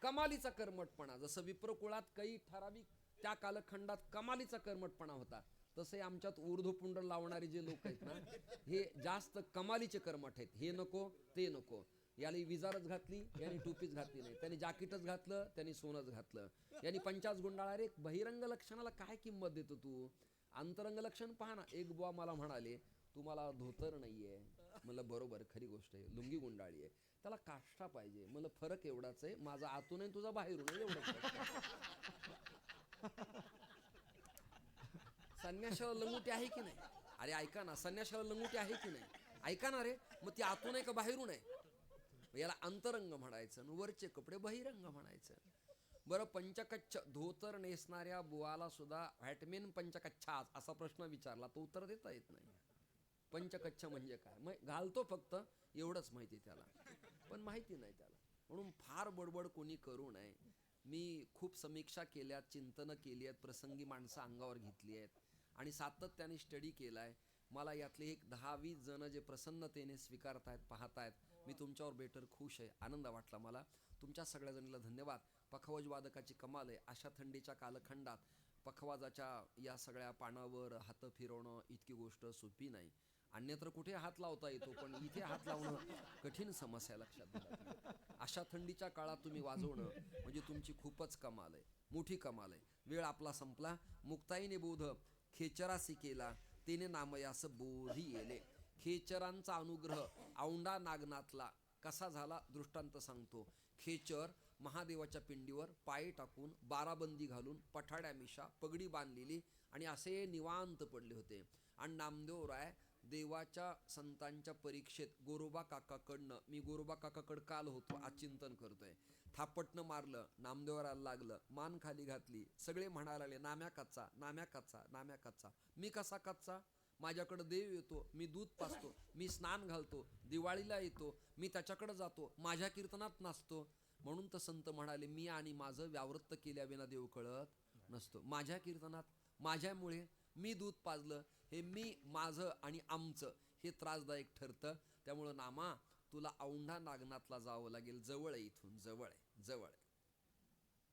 कमालीचा कर्मठपणा, जसं विप्रकुळात काही ठराविक त्या कालखंडात कमालीचा कर्मठपणा होता, तसे आमच्यात ऊर्ध्वपुंड लावणारे जे लोक आहेत ना, हे जास्त कमालीचे कर्मठ आहेत. हे नको ते नको, याला विजारच घातली, याने टोपीच घातली नाही, त्याने जाकीटच घातलं, त्याने सोनच घातलं, याने 50 गुंडाळा. रे बहिरंग लक्षणाला काय किंमत देतो तू? अंतरंग लक्षण पहा ना. एक बुवा मला म्हणाले, तुम्हाला धोतर नाहीये. म्हणलं बरोबर, खरी गोष्ट आहे, लुंगी गुंडाळी आहे, त्याला काष्टा पाहिजे. म्हणलं फरक एवढाच आहे, माझा आतून आहे तुझा बाहेरून आहे, एवढंच. संन्याशाला लंगोटी आहे की नाही? अरे ऐका ना, संन्याशाला लंगोटी आहे की नाही? ऐका ना रे, मग ती आतून आहे का बाहेरून आहे? याला अंतरंग म्हणायचं आणि वरचे कपडे बहिरंग म्हणायचं. बरं, पंचकच्छ धोतर नेसणाऱ्या बुवाला सुद्धा व्हॅटमेन पंचकच्छाच असा प्रश्न विचारला, तो उत्तर देता येत नाही. पंचकच्छ म्हणजे काय? मग घालतो फक्त एवढंच माहिती त्याला, पण माहिती नाही त्याला. म्हणून फार बडबड कोणी करू नये. मी खूप समीक्षा केल्यात, चिंतनं केली आहेत, प्रसंगी माणसं अंगावर घेतली आहेत आणि सातत्याने स्टडी केलाय. मला यातले एक 10-20 जण जे प्रसन्नतेने स्वीकारतायत, पाहतायत, मी तुमच्यावर बेटर खुश आहे. आनंद वाटला मला. तुमच्या सगळ्या जणीला धन्यवाद. पखवाज वादकाची कमाल आहे. अशा थंडीच्या कालखंडात पखवाजाच्या या सगळ्या पानावर हात फिरवणं इतकी गोष्ट सोपी नाही. अन्यत्र कुठे हात लावता येतो, पण इथे हात लावणं कठीण समस्या, लक्षात घ्या. अशा थंडीच्या काळात तुम्ही वाजवणं म्हणजे तुमची खूपच कमाल आहे, मोठी कमाल आहे. वेळ आपला संपला. मुक्ताईने बोध खेचरासी केला, तेने नामयास बोधी येले. खेचरांचा अनुग्रह औंढा नागनाथला कसा झाला दृष्टांत सांगतो. खेचर महादेवाच्या पिंडीवर पाय टाकून, बाराबंदी घालून, पठाड्या मिशा, पगडी बांधलेली आणि असे निवांत पडले होते. आणि नामदेवराय देवाच्या संतांच्या परीक्षेत गोरोबा काकाकडनं, मी गोरोबा काकाकडं काल होतो, आज चिंतन करतोय, थापटनं मारलं, नामदेवराला लागलं, मान खाली घातली, सगळे म्हणायला लागले नाम्या कच्चा, नाम्या कच्चा, नाम्या कच्चा. मी कसा कच्चा? माझ्याकडे देव येतो, मी दूध पाजतो, मी स्नान घालतो, दिवाळीला येतो, मी त्याच्याकडे जातो, माझ्या कीर्तनात नाचतो. म्हणून तर संत म्हणाले, मी आणि माझं व्यावृत्त केल्याविना देव कळत नसतो. माझ्या कीर्तनात, माझ्यामुळे, मी दूध पाजलं, हे मी, माझं आणि आमचं हे त्रासदायक ठरतं. त्यामुळं नामा, तुला औंढा नागनाथला जावं लागेल. जवळ आहे, इथून जवळ आहे, जवळ आहे.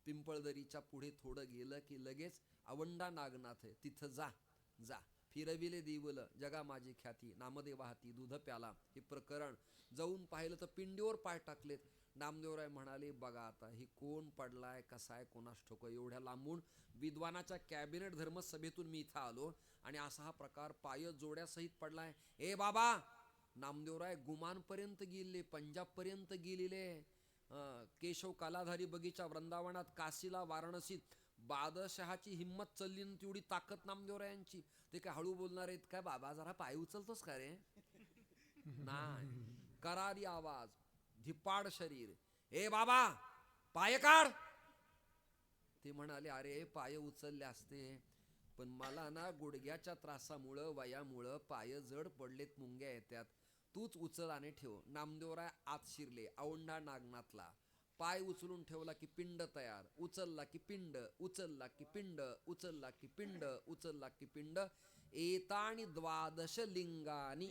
पिंपळदरीच्या पुढे थोडं गेलं की लगेच औंढा नागनाथ आहे, तिथं जा. जा. फिरविले देवल जगा माझी ख्याती, नामदेवा हाती दूध प्याला. हे प्रकरण जाऊन पाहिलं तर पिंडीवर पाय टाकलेत. नामदेवराय म्हणाले, बघा आता ही कोण पडलाय, कसा आहे, कोणास ठोक. एवढ्या लांबून विद्वानाच्या कॅबिनेट धर्मसभेतून मी इथं आलो आणि असा हा प्रकार पाय जोड्यासहित पडलाय. ए बाबा, नामदेवराय गुमानपर्यंत गेले, पंजाबपर्यंत गेलेले, केशव कालाधारी बगीचा, वृंदावनात, काशीला, वाराणसीत. बादशहाची हिंमत चालली ना तेवढी ताकद नामदेवरायांची. ते काय हळू बोलणार आहेत काय? बाबा जरा पाय उचलतोस का रे? नाही. करारी आवाज, धिप्पाड शरीर, ए बाबा पाय काढ. ते म्हणाले, अरे पाय उचलले असते, पण मला ना गुडघ्याच्या त्रासामुळं, वयामुळं पाय जड पडलेत, मुंग्या येतात, तूच उचल आणि ठेव. नामदेवराय आत शिरले औंढा नागनाथला. पाय उचलून ठेवला की पिंड तयार, उचलला की पिंड, उचलला की पिंड, उचलला की पिंड, उचलला की पिंड. एतानी द्वादश लिंगानी.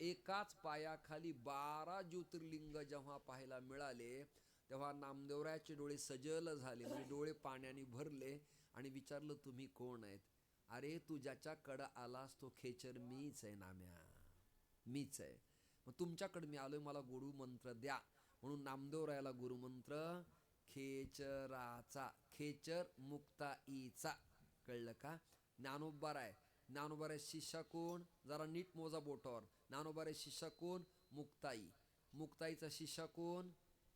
एकाच पायाखाली 12 ज्योतिर्लिंग जेव्हा पाहायला मिळाले तेव्हा नामदेवरायाचे डोळे सजल झाले, म्हणजे डोळे पाण्याने भरले आणि विचारलं, तुम्ही कोण आहेत? अरे तू ज्याच्याकडं आलास तो खेचर मीच आहे नाम्या, मीच आहे. मग तुमच्याकडे मी आलोय, मला गुरुमंत्र द्या. म्हणून नामदेवरायाला गुरुमंत्र खेचराचा, खेचर मुक्ताईचा. कळलं का? ज्ञानोबाराय, ज्ञानोबाराय शिष्य कोण? जरा नीट मोजा बोटावर. ज्ञानोबाराय शिष्य कोण? मुक्ताई. मुक्ताईचा शिष्य कोण?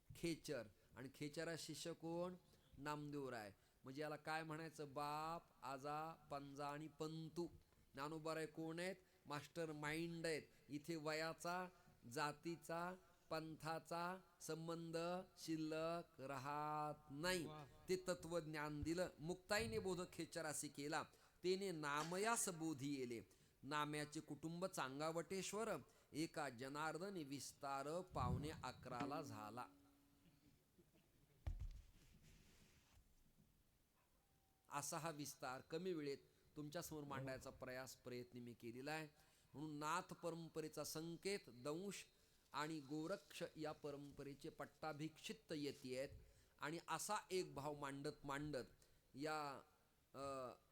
खेचर. आणि खेचरा शिष्य कोण? नामदेवराय. म्हणजे याला काय म्हणायचं? बाप, आजा, पंजा आणि पंतू. ज्ञानोबाराय कोण आहेत? मास्टर माइंड आहेत. इथे वयाचा, जातीचा, पंथाचा संबंध शिल्लक राहत नाही. ते तत्वज्ञान दिलं. मुक्ताईने बोध खेचरासी केला, तेने नामयास बोधी येले. नाम्याचे कुटुंब चांगावटेश्वर, एका जनार्दनी विस्तार 11:15 झाला. असा हा विस्तार कमी वेळेत तुमच्यासमोर मांडायचा प्रयत्न मी केलेला आहे. म्हणून नाथ परंपरेचा संकेत दंश आणि गोरक्ष या परंपरेचे पट्टाभिक्षित येती आहेत. आणि असा एक भाव मांडत मांडत या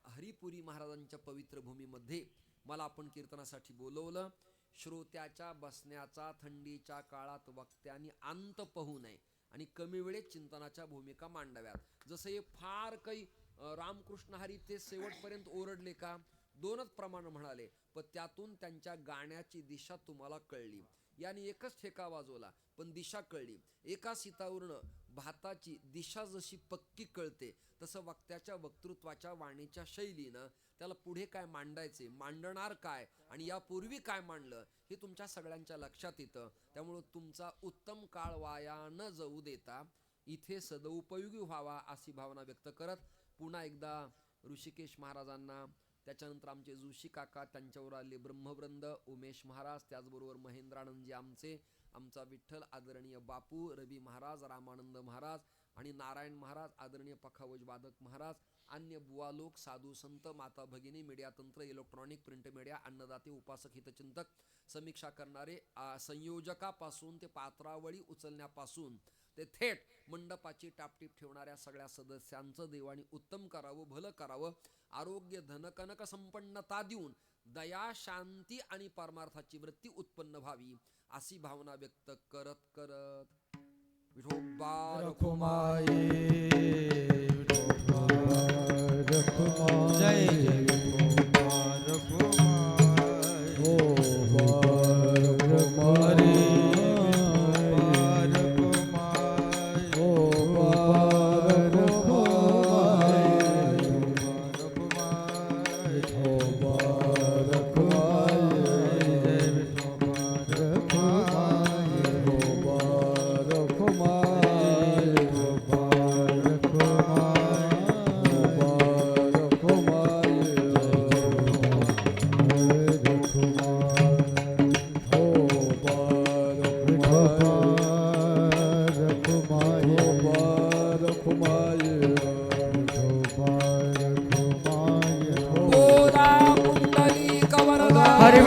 हरिपुरी महाराजांच्या पवित्र भूमीमध्ये मला आपण कीर्तनासाठी बोलवलं. श्रोत्याच्या बसण्याचा थंडीच्या काळात वक्त्यांनी अंत पाहू नये आणि कमी वेळेत चिंतनाच्या भूमिका मांडाव्यात. जसं हे फार काही रामकृष्ण हरी ते शेवटपर्यंत ओरडले का, 2च प्रमाण म्हणाले, पण त्यातून त्यांच्या गाण्याची दिशा तुम्हाला कळली. याने एकच ठेका वाजवला पण दिशा कळली. एका सीतावरून भाताची दिशा जशी पक्की कळते तसं वक्त्याच्या वक्तृत्वाच्या वाणीच्या शैलीनं त्याला पुढे काय मांडायचे, मांडणार काय आणि यापूर्वी काय मांडलं हे तुमच्या सगळ्यांच्या लक्षात येतं. त्यामुळं तुमचा उत्तम काळ वाया न जाऊ देता इथे सदुपयोगी व्हावा अशी भावना व्यक्त करत पुन्हा एकदा ऋषिकेश महाराजांना, त्याच्यानंतर आमचे जोशी काका, त्यांच्यावर आले ब्रह्मवृंद, उमेश महाराज, त्याचबरोबर महेंद्रानंदजी आमचा विठ्ठल, आदरणीय बापू, रवी महाराज, रामानंद महाराज आणि नारायण महाराज, आदरणीय पखावज वादक महाराज, अन्य बुवा लोक, साधू संत, माता भगिनी, मीडिया तंत्र, इलेक्ट्रॉनिक, प्रिंट मीडिया, अन्नदाते, उपासक, हितचिंतक, समीक्षा करणारे, संयोजकापासून ते पात्रावळी उचलण्यापासून ते थेट मंडपाची टापटीप ठेवणाऱ्या सगळ्या सदस्यांचं देवानी उत्तम करावं, भलं करावं, आरोग्य धनकनक संपन्नता देऊन दया, शांती आणि परमार्थाची वृत्ती उत्पन्न व्हावी अशी भावना व्यक्त करत करत विठोबा रखुमाई, विठोबा रखुमाई, जय जय विठोबा रखुमाई, विठोबा रखुमाई, हरी